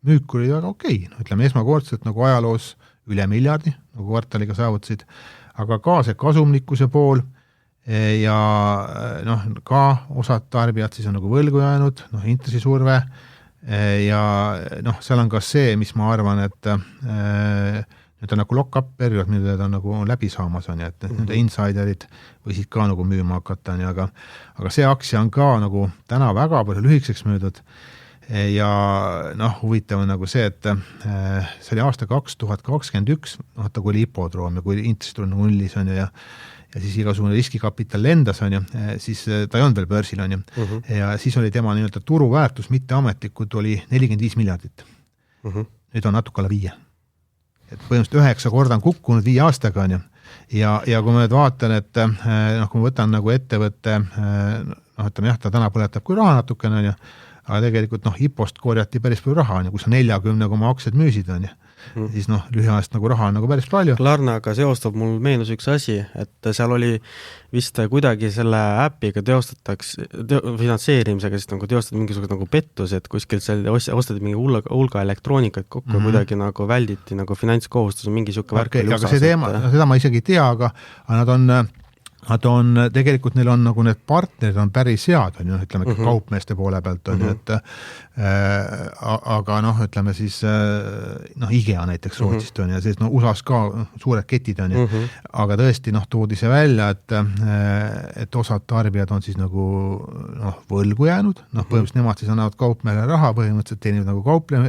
müük oli väga okei. Ütleme esmakordselt nagu ajaloos üle miljardi, nagu kvartaliga saavutasid, aga ka see kasumlikkuse pool ja ka osad tarbijad siis on nagu võlgu jäänud, intressisurve ja seal on ka see, mis ma arvan, et nüüd on nagu lock-up periood, mida ta on nagu läbi saamas on ja et need insiderid võisid ka nagu müüma hakata, aga see aktsia on ka nagu täna väga palju lühikseks müüdud ja huvitav on nagu see, et see oli aasta 2021, kui oli hipodroom ja kui intressid oli nagu nullis on ja siis igasugune riskikapital lendas on ju, siis ta ei olnud veel börsil on ju, ja siis oli tema nii-öelda turuväärtus mitteametlikud oli 45 miljardit. Nüüd on natuke alla 5. Et põhimõtteliselt 9 korda on kukkunud 5 aastaga on ju, ja kui ma nüüd vaatan, et kui ma võtan nagu ettevõtte, ütleme jah, ta täna põletab kui raha natukene on ju, aga tegelikult IPO-st korjati päris palju raha on ju, kus 40 aktsiad müüsid on ju, siis lühiajast nagu raha on nagu päris palju. Klarnaga seostab mul meenus üks asi, et seal oli vist kuidagi selle äpiga finantseerimisega siis nagu teostati mingisugused nagu pettus, et kuskil seal ostati mingi hulga elektroonikat kokku kuidagi nagu välditi nagu finantskohustus mingi siuke värk. Aga see teema, seda ma isegi ei tea, aga nad on, tegelikult neil on nagu need partnerid on päris head, on ju, ütleme kaupmeeste poole pealt on ju, et aga ütleme siis IGEA näiteks Rootsist on ja siis USAs ka suured ketid on ju, aga tõesti toodi see välja, et osad tarbijad on siis nagu võlgu jäänud, põhimõtteliselt nemad siis annavad kaupmeele raha, põhimõtteliselt teenivad nagu kaupleme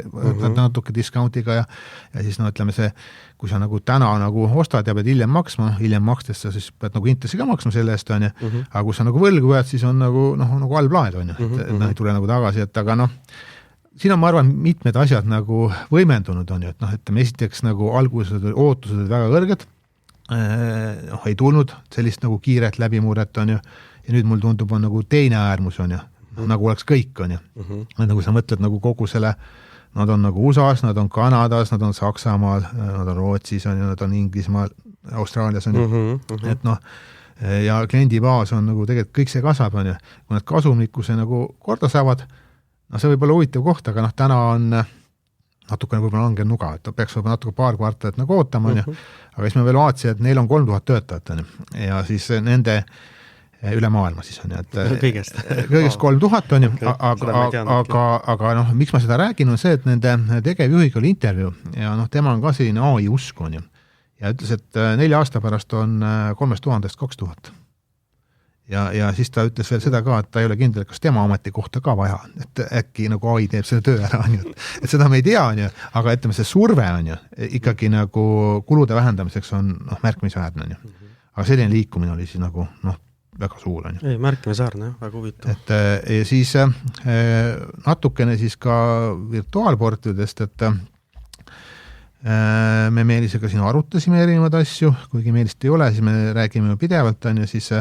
natuke discountiga ja siis ütleme see, kui sa nagu täna nagu ostad ja pead hiljem makstes sa siis pead nagu intressi ka maksma selle eest on ju, aga kui sa nagu võlgu jääd, siis on nagu halb laed on ju, et ei tule nagu tagasi, et aga siin on, ma arvan, mitmed asjad nagu võimendunud on ju, et ütleme esiteks nagu algused ootused väga kõrged, ei tulnud sellist nagu kiiret läbimurret on ju, ja nüüd mul tundub on nagu teine äärmus on ju, nagu oleks kõik on ju, nagu sa mõtled nagu kogu selle nad on nagu USA-s, nad on Kanadas, nad on Saksamaal, nad on Rootsis, nad on Inglismaal, Austraalias on ju, et ja kliendibaas on nagu tegelikult kõik see kasvab, on ju. Kui nad kasumlikkuse nagu korda saavad, no see võib olla huvitav koht, aga noh, täna on natukene võib-olla langen nuga, et peaks võib-olla natuke paar kvartalit nagu ootama, on ju. Aga siis me veel vaatasin, et neil on 3000 töötajat, on ju. Ja siis nende üle maailma siis on ju, et kõigest 3000 on ju, aga noh, miks ma seda räägin, on see, et nende tegevjuhiga oli intervjuu ja noh, tema on ka selline AI usk, on ju. Ja ütles, et 4 aasta pärast on 3000-st 2000. Ja siis ta ütles veel seda ka, et ta ei ole kindel, kas tema ametikohta ka vaja, et äkki nagu AI teeb selle töö ära, on ju. Et seda me ei tea, on ju, aga ütleme, see surve on ju, ikkagi nagu kulude vähendamiseks on märkimisväärne, on ju. Aga selline liikumine oli siis nagu väga suur, on ju. Ei, märkimisväärne, väga huvitav. Et ja siis natukene siis ka virtuaalportidest, et me Meelisega siin arutasime erinevaid asju, kuigi Meelist ei ole, siis me räägime pidevalt, on ju, siis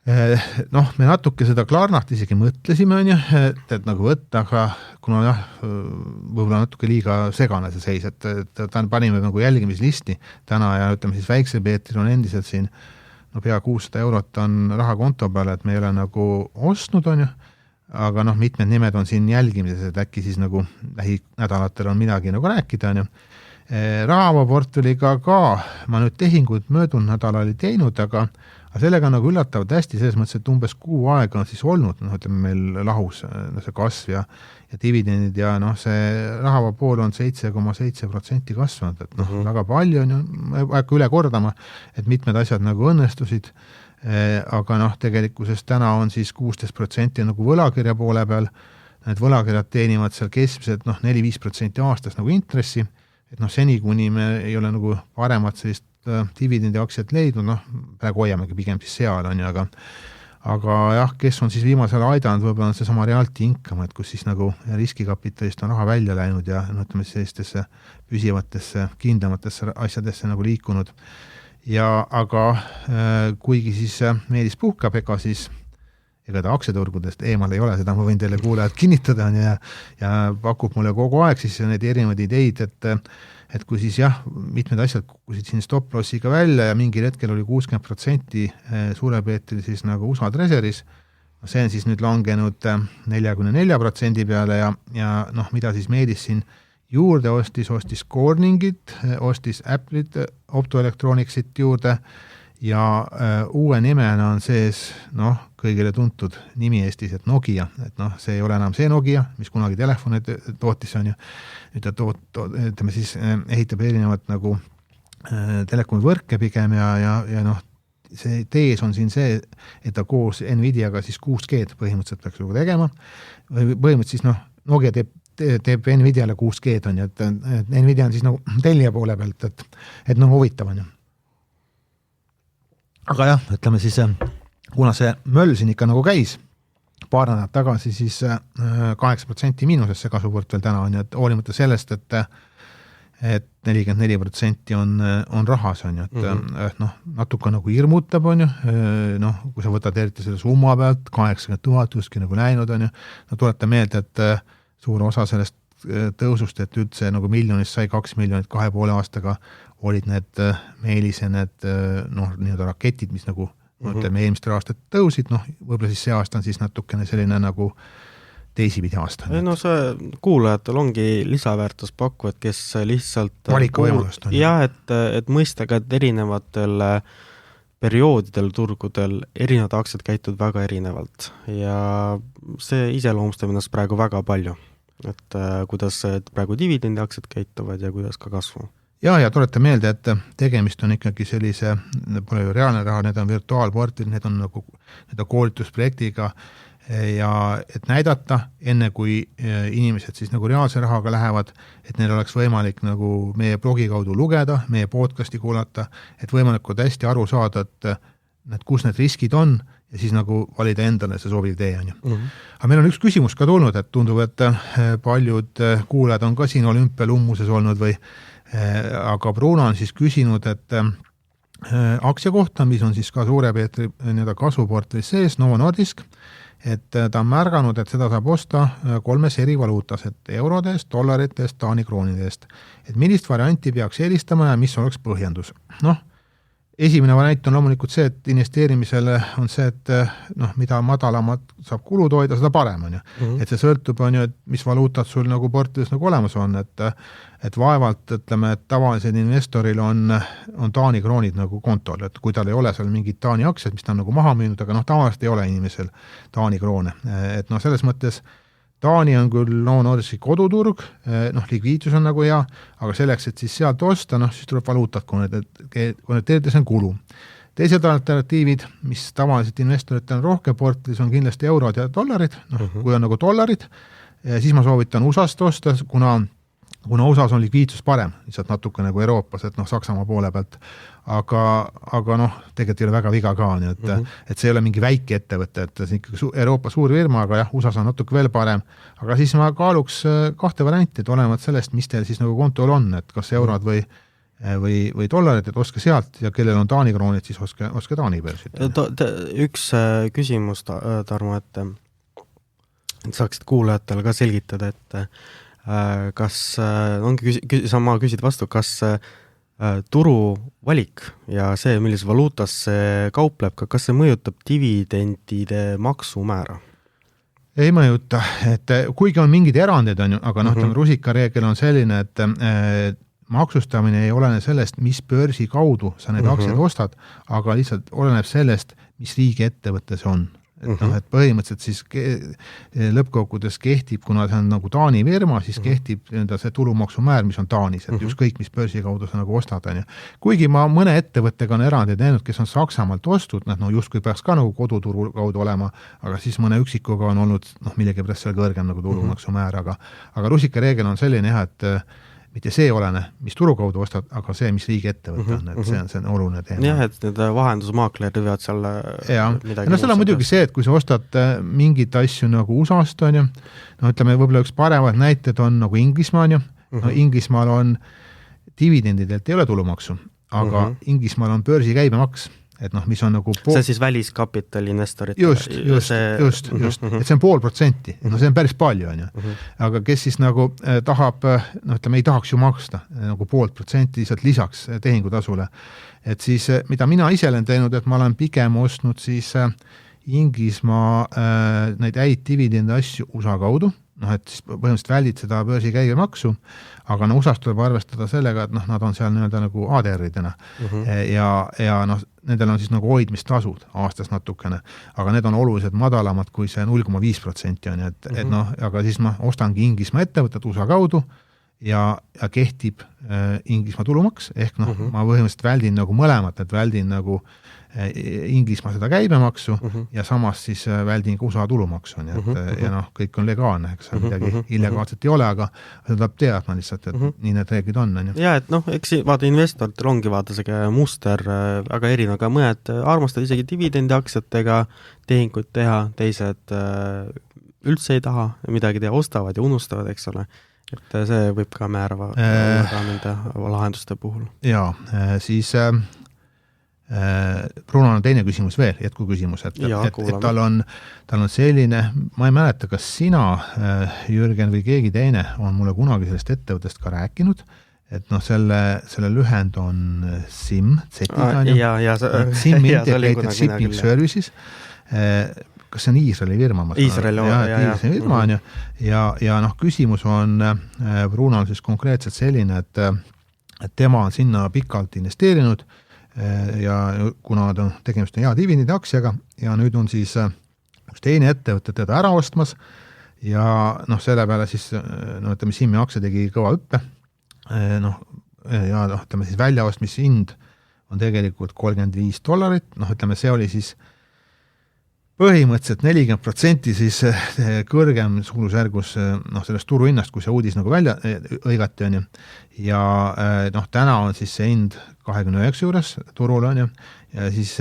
me natuke seda Klarnat isegi mõtlesime, on ju, et nagu võtta, aga kuna võib-olla natuke liiga segane see seis, et ta panime nagu jälgimislisti täna ja ütleme siis Väikse Peetril on endiselt siin pea 600 eurot on raha konto peale, et me ei ole nagu ostnud, on ju, aga mitmed nimed on siin jälgimises, et äkki siis nagu lähinädalatel on midagi nagu rääkida, on ju. Rahavaportfeliga ka ma nüüd tehingut möödunud nädal oli teinud, aga sellega nagu üllatavad hästi selles mõttes, et umbes kuu aega on siis olnud, ütleme meil lahus see kasv ja dividendid ja see rahava pool on 7,7% kasvanud, et väga palju on ju, ma ei hakka üle kordama, et mitmed asjad nagu õnnestusid, aga tegelikkuses täna on siis 16% nagu võlakirja poole peal, need võlakirjad teenivad seal keskmiselt 4-5% aastas nagu intressi, et seni, kuni me ei ole nagu paremat sellist dividendi aktsiat leidnud, praegu hoiamegi pigem siis seal on ju, aga jah, kes on siis viimasel aidanud, võib-olla on see sama Realty Income, et kus siis nagu riskikapitalist on raha välja läinud ja ütleme sellistesse püsivatesse, kindlamatesse asjadesse nagu liikunud. Ja aga kuigi siis Meelis puhkab, ega ta aktsiaturgudest eemal ei ole, seda ma võin teile kuulajad kinnitada ja pakub mulle kogu aeg siis need erinevad ideid, et kui siis jah, mitmed asjad kukkusid siin stop-lossiga välja ja mingil hetkel oli 60% Suure Peetril siis nagu USA treasuris, see on siis nüüd langenud 44% peale ja mida siis Meelis siin juurde ostis Corningit, ostis Apple'it, Optoelectronicsit juurde ja uue nimena on sees kõigile tuntud nimi Eestis, et Nokia, et see ei ole enam see Nokia, mis kunagi telefone tootis on ju, nüüd ta ütleme siis ehitab erinevat nagu telekomivõrke pigem ja see tees on siin see, et ta koos Nvidiaga siis 6G-d põhimõtteliselt peaks nagu tegema, põhimõtteliselt siis Nokia teeb Nvidiale 6G-d on ju, et Nvidia on siis nagu tellija poole pealt, et huvitav on ju. Aga jah, ütleme siis, kuna see möll siin ikka nagu käis, paar nädalat tagasi siis 8% miinuses see kasvuportfell täna on ju, et hoolimata sellest, et 44% on rahas on ju, et natuke nagu hirmutab on ju, kui sa võtad eriti selle summa pealt, 80 000 kuskil nagu näinud on ju, tuleta meelde, et suur osa sellest tõusust, et üldse nagu miljonist sai 2 miljonit 2,5 aastaga, olid need Meelise need nii-öelda raketid, mis nagu ütleme eelmistel aastat tõusid, võib-olla siis see aasta on siis natukene selline nagu teisipidi aasta. See kuulajatel ongi lisaväärtus pakkuvad, kes lihtsalt valikuvõimalust on. Jah, et mõista ka, et erinevatel perioodidel turgudel erinevad aktsiad käituvad väga erinevalt ja see iseloomustab ennast praegu väga palju, et kuidas praegu dividendi aktsiad käituvad ja kuidas ka kasvu. Ja tuleta meelde, et tegemist on ikkagi sellise, pole ju reaalne raha, need on virtuaalportid, need on nagu koolitusprojektiga ja et näidata, enne kui inimesed siis nagu reaalse rahaga lähevad, et neil oleks võimalik nagu meie blogi kaudu lugeda, meie podcasti kuulata, et võimalikult hästi aru saada, et kus need riskid on ja siis nagu valida endale see sobiv tee on ju. Aga meil on üks küsimus ka tulnud, et tundub, et paljud kuulajad on ka siin olümpial ummuses olnud või aga Bruno on siis küsinud, et aktsia kohta, mis on siis ka Suure Peetri kasvuportfellis sees, Novo Nordisk, et ta on märganud, et seda saab osta 3 eri valuutas, et eurodest, dollaritest, Taani kroonidest. Et millist varianti peaks eelistama ja mis oleks põhjendus? esimene variant on loomulikult see, et investeerimisele on see, et noh, mida madalamad saab kulud hoida, seda parem on ju. Et see sõltub, on ju, et mis valuutad sul nagu portides nagu olemas on, et vaevalt, ütleme, et tavalisel investoril on Taani kroonid nagu kontol, et kui tal ei ole seal mingid Taani aktsiad, mis ta on nagu maha müünud, aga noh, tavaliselt ei ole inimesel Taani kroone. Et noh, selles mõttes Taani on küll Nordiski koduturg, noh, likviidsus on nagu hea, aga selleks, et siis sealt osta, noh, siis tuleb valuutat konverteerides on kulu. Teised alternatiivid, mis tavaliselt investoritel on rohkem portilis, on kindlasti eurod ja dollarid, noh, kui on nagu dollarid, siis ma soovitan USA-st osta, kuna USA-s on likviidsus parem, lihtsalt natuke nagu Euroopas, et noh, Saksamaa poole pealt, aga noh, tegelikult ei ole väga viga ka, nii et see ei ole mingi väike ettevõte, et see ikkagi Euroopa suur firma, aga jah, USA-s on natuke veel parem, aga siis ma kaaluks kahte varianti, et olevat sellest, mis teil siis nagu kontol on, et kas eurod või dollarid, et oske sealt ja kellel on Taani kroonid, siis oske Taani börsit. Üks küsimus, Tarmo, et saaksid kuulajatele ka selgitada, et kas ongi sama küsid vastu, kas turu valik ja see, millises valuutas see kaupleb, kas see mõjutab dividendide maksumäära? Ei mõjuta, et kuigi on mingid erandid, on ju, aga noh, rusikareegel on selline, et maksustamine ei olene sellest, mis börsi kaudu sa need aktsiad ostad, aga lihtsalt oleneb sellest, mis riigi ettevõte see on. Et, noh, et põhimõtteliselt siis lõppkokkuvõttes kehtib, kuna see on nagu Taani firma, siis kehtib see tulumaksumäär, mis on Taanis, et ükskõik, mis börsi kaudu sa nagu ostad. On ju. Kuigi ma mõne ettevõttega on erandid näinud, kes on Saksamaalt ostud, no justkui peaks ka nagu koduturu kaudu olema, aga siis mõne üksikuga on olnud millegipärast seal kõrgem nagu tulumaksumäär, aga rusikareegel on selline jah, et mitte see olene, mis turu kaudu ostad, aga see, mis riigi ettevõte on, et see on oluline teema. Jah, et need vahendusmaaklerid võivad seal midagi no seal on muidugi see, et kui sa ostad mingid asju nagu USA-st, on ju, no ütleme, võib-olla üks paremad näited on nagu Inglismaa, on ju, no Inglismaal on dividendidelt ei ole tulumaksu, aga Inglismaal on börsi käibemaks, et noh, mis on nagu see siis väliskapitali investorid. Just, et see on 0,5%, no see on päris palju, on ju. Aga kes siis nagu tahab, no ütleme, ei tahaks ju maksta nagu 0,5% lihtsalt lisaks tehingutasule. Et siis, mida mina ise olen teinud, et ma olen pigem ostnud siis Inglismaa neid häid dividende asju USA kaudu, noh, et siis põhimõtteliselt väldid seda börsi käibemaksu, aga no USA-st tuleb arvestada sellega, et noh, nad on seal nii-öelda nagu ADR-idena ja noh, nendel on siis nagu hoidmistasud aastas natukene, aga need on oluliselt madalamad kui see 0,5% on, et noh, aga siis ma ostangi Inglismaa ettevõtet USA kaudu ja kehtib Inglismaa tulumaks, ehk noh, ma põhimõtteliselt väldin nagu mõlemat, et väldin nagu Inglismaa seda käibemaksu ja samas siis väldin USA tulumaksu, ja noh, kõik on legaalne, eks midagi illegaalset ei ole, aga seda tuleb teadma lihtsalt, et nii need reeglid on. Ja, et noh, eks vaata investoritel ongi vaata see muster väga erinev, aga mõned armastavad isegi dividendiaktsiatega tehinguid teha, teised üldse ei taha midagi teha, ostavad ja unustavad, eks ole. Et see võib ka määrava nende lahenduste puhul. Jaa, siis Bruno on teine küsimus veel, jätkuküsimus, et tal on selline, ma ei mäleta, kas sina, Jürgen, või keegi teine on mulle kunagi sellest ettevõttest ka rääkinud, et noh, selle lühend on SIM, SIM Integrated Shipping Services, kas see on Iisraeli firma? Iisraeli firma on ja noh, küsimus on Bruno siis konkreetselt selline, et tema on sinna pikalt investeerinud ja kuna tegemist on hea dividendi aktsiaga ja nüüd on siis üks teine ettevõte teda ära ostmas ja noh, selle peale siis no ütleme, SIM-i aktsia tegi kõva hüppe ja ütleme siis väljaostmishind on tegelikult $35, noh ütleme, see oli siis põhimõtteliselt 40% siis kõrgem suurusjärgus noh, sellest turuhinnast, kui see uudis nagu välja õigati on ju. Ja noh, täna on siis see hind 29 juures turul on ju ja siis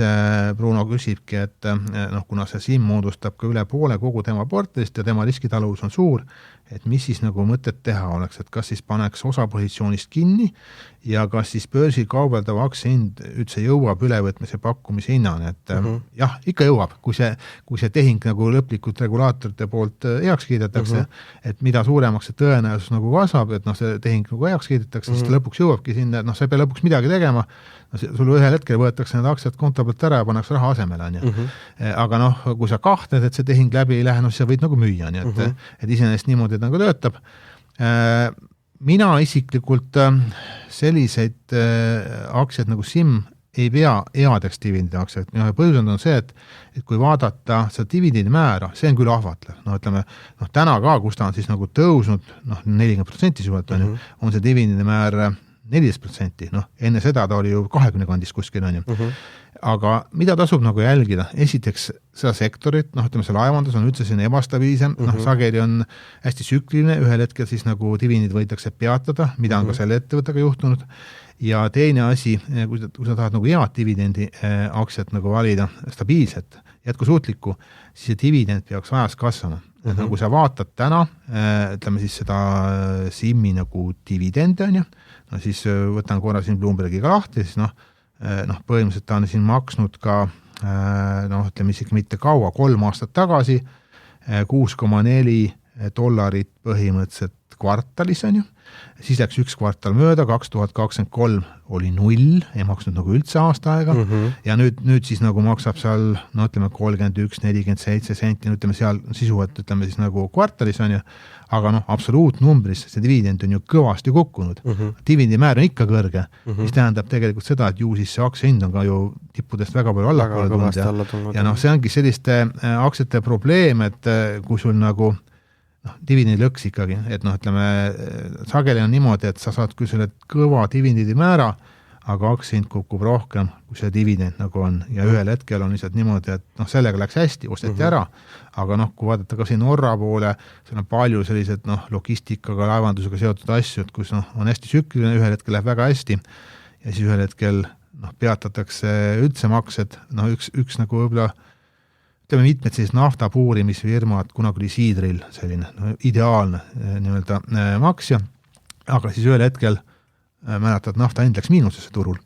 Bruno küsibki, et noh, kuna see SIM moodustab ka üle poole kogu tema portfellist ja tema riskitaluvus on suur, et mis siis nagu mõtet teha oleks, et kas siis paneks osa positsioonist kinni ja kas siis börsil kaubeldav aktsiahind üldse jõuab ülevõtmise pakkumise hinnani, et jah, ikka jõuab, kui see tehing nagu lõplikult regulaatorite poolt heaks kiidetakse, et mida suuremaks see tõenäosus nagu kasvab, et noh, see tehing nagu heaks kiidetakse, siis ta lõpuks jõuabki sinna, et noh, sa ei pea lõpuks midagi tegema, sul ühel hetkel võetakse need aktsiad konto pealt ära ja pannakse raha asemele, on ju. Aga noh, kui sa kahtled, et see tehing läbi ei lähe, no siis sa võid nagu müüa, nii et iseenesest niimoodi nagu töötab. Mina isiklikult selliseid aktsiaid nagu SIM ei pea headeks dividendi aktsiaid. Põhjusend on see, et kui vaadata seda dividendi määra, see on küll ahvatlev. No ütleme, täna ka, kus ta on siis nagu tõusnud 40% suvalt, on see dividendi määr 14%, enne seda ta oli ju 20 kandis kuskil, on ju. Aga mida tasub nagu jälgida? Esiteks seda sektorit, ütleme see laevandus on üldse siin ebastabiilsem, sageli on hästi sükliline, ühel hetkel siis nagu dividendid võidakse peatada, mida on ka selle ettevõttega juhtunud, ja teine asi, kui sa tahad nagu head dividendi aktsiat nagu valida, stabiilset, jätkusuutlikku, siis see dividend peaks ajas kasvama. Kui sa vaatad täna, ütleme siis seda SIM-i nagu dividende, on ju, siis võtan korra siin Bloombergiga lahti, siis põhimõtteliselt ta on siin maksnud ka, ütleme isegi mitte kaua, 3 aastat tagasi, $6,4 põhimõtteliselt kvartalis, on ju, siis läks 1 kvartal mööda, 2023 oli 0, ei maksnud nagu üldse aasta aega, ja nüüd siis nagu maksab seal, ütleme 31-47 senti, ütleme seal sisuvat, ütleme siis nagu kvartalis on ju, aga absoluutnumbris see dividend on ju kõvasti kukkunud. Dividendi määr on ikka kõrge, mis tähendab tegelikult seda, et ju siis see aktsiahind on ka ju tippudest väga palju allapoole tulnud. Ja see ongi selliste aktsiate probleem, et kui sul nagu dividendi lõks ikkagi, et ütleme, sageli on niimoodi, et sa saad küll selle kõva dividendi määra, aga aktsiahind kukub rohkem, kui see dividend nagu on, ja ühel hetkel on lihtsalt niimoodi, et sellega läks hästi, osteti ära, aga kui vaadata ka siin Norra poole, seal on palju sellised logistikaga, laevandusega seotud asju, et kus on hästi sükliline, ühel hetkel läheb väga hästi, ja siis ühel hetkel peatatakse üldse maksed, üks nagu võib-olla ütleme mitmed sellised naftapuurimisfirmad, kunagi oli Seadrill selline ideaalne nii-öelda maksja, aga siis ühel hetkel mäletad, nafta hind läks miinusesse turul,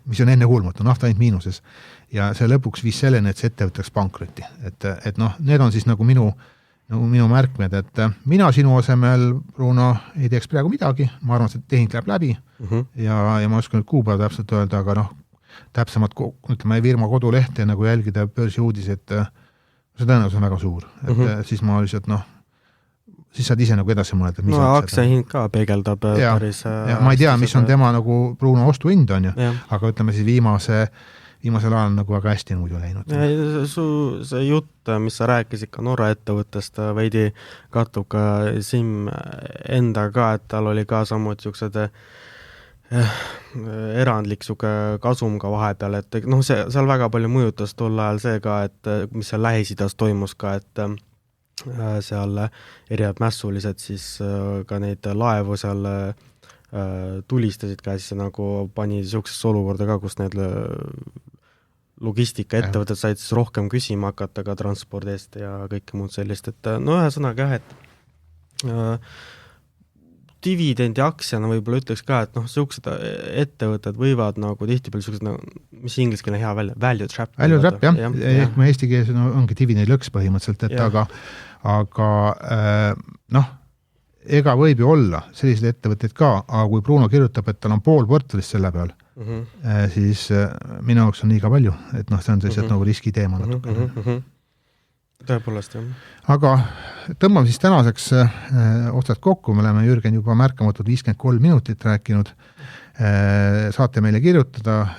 mis on enne kuulmatu, nafta hind miinuses, ja see lõpuks viis selleni, et see ettevõttaks pankrotti. Et need on siis nagu minu märkmed, et mina sinu asemel, Bruno, ei teeks praegu midagi, ma arvan, et tehing läheb läbi ja ma oskan nüüd kuupäeva täpselt öelda, aga täpsemalt, ütleme, firma kodulehte nagu jälgida börsi uudis, et see tõenäosus on väga suur, et siis ma lihtsalt siis saad ise nagu edasi mõelda. Aktsiahind ka peegeldab päris ma ei tea, mis on tema nagu Bruno ostuhind on ju, aga ütleme siis viimasel ajal nagu väga hästi muidu läinud. See jutt, mis sa rääkisid ka Norra ettevõttest, veidi kattub ka SIM enda ka, et tal oli ka samuti siuksed erandlik suke kasum ka vahepeal, et seal väga palju mõjutas tol ajal see ka, et mis seal Lähis-Idas toimus ka, et seal erinevad mässulised siis ka neid laevu seal tulistasid ka, siis nagu pani siuksesse olukorda ka, kus need logistikaettevõtted said siis rohkem küsima hakata ka transpordi eest ja kõike muud sellist, et ühesõnaga jah, et dividendi aktsiana võib-olla ütleks ka, et siuksed ettevõtted võivad nagu tihtipeale siuksed, mis ingliskeelne hea välja, value trap. Value trap, jah. Ehk me eesti keeles ongi dividendi lõks põhimõtteliselt, et aga ega võib ju olla selliseid ettevõtteid ka, aga kui Bruno kirjutab, et tal on pool portfellist selle peal, siis minu jaoks on liiga palju, et see on sellised nagu riskiteema natuke. Tõepoolest, jah. Aga tõmbame siis tänaseks otsad kokku, me oleme Jürgen juba märkamatud 53 minutit rääkinud. Saate meile kirjutada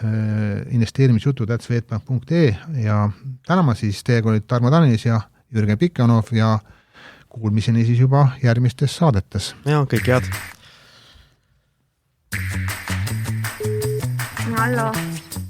investeerimisjutud@swedbank.ee ja tänama siis teiega olid Tarmo Tanis ja Jürgen Pikanov ja kuulmiseni siis juba järgmistes saadetes. Ja, kõik head. Hallo.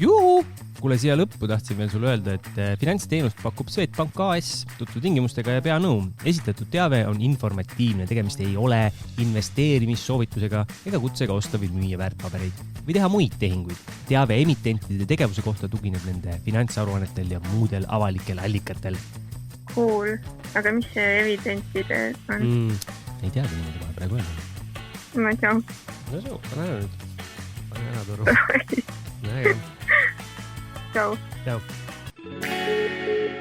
Juhu! Kuule, siia lõppu tahtsin veel sulle öelda, et finantsteenust pakub Swedbank AS tutvu tingimustega ja pea nõu. Esitatud teave on informatiivne, tegemist ei ole investeerimissoovitusega ega kutsega osta või müüa väärtpabereid või teha muid tehinguid. Teave emitentide tegevuse kohta tugineb nende finantsaruannetel ja muudel avalikel allikatel. Cool. Aga mis see evidentide on? Ei teagi niimoodi kohe praegu öelda. Ma ei tea. No see, pane ära nüüd. Pane ära, Turu. Näe. Ciao. Ciao.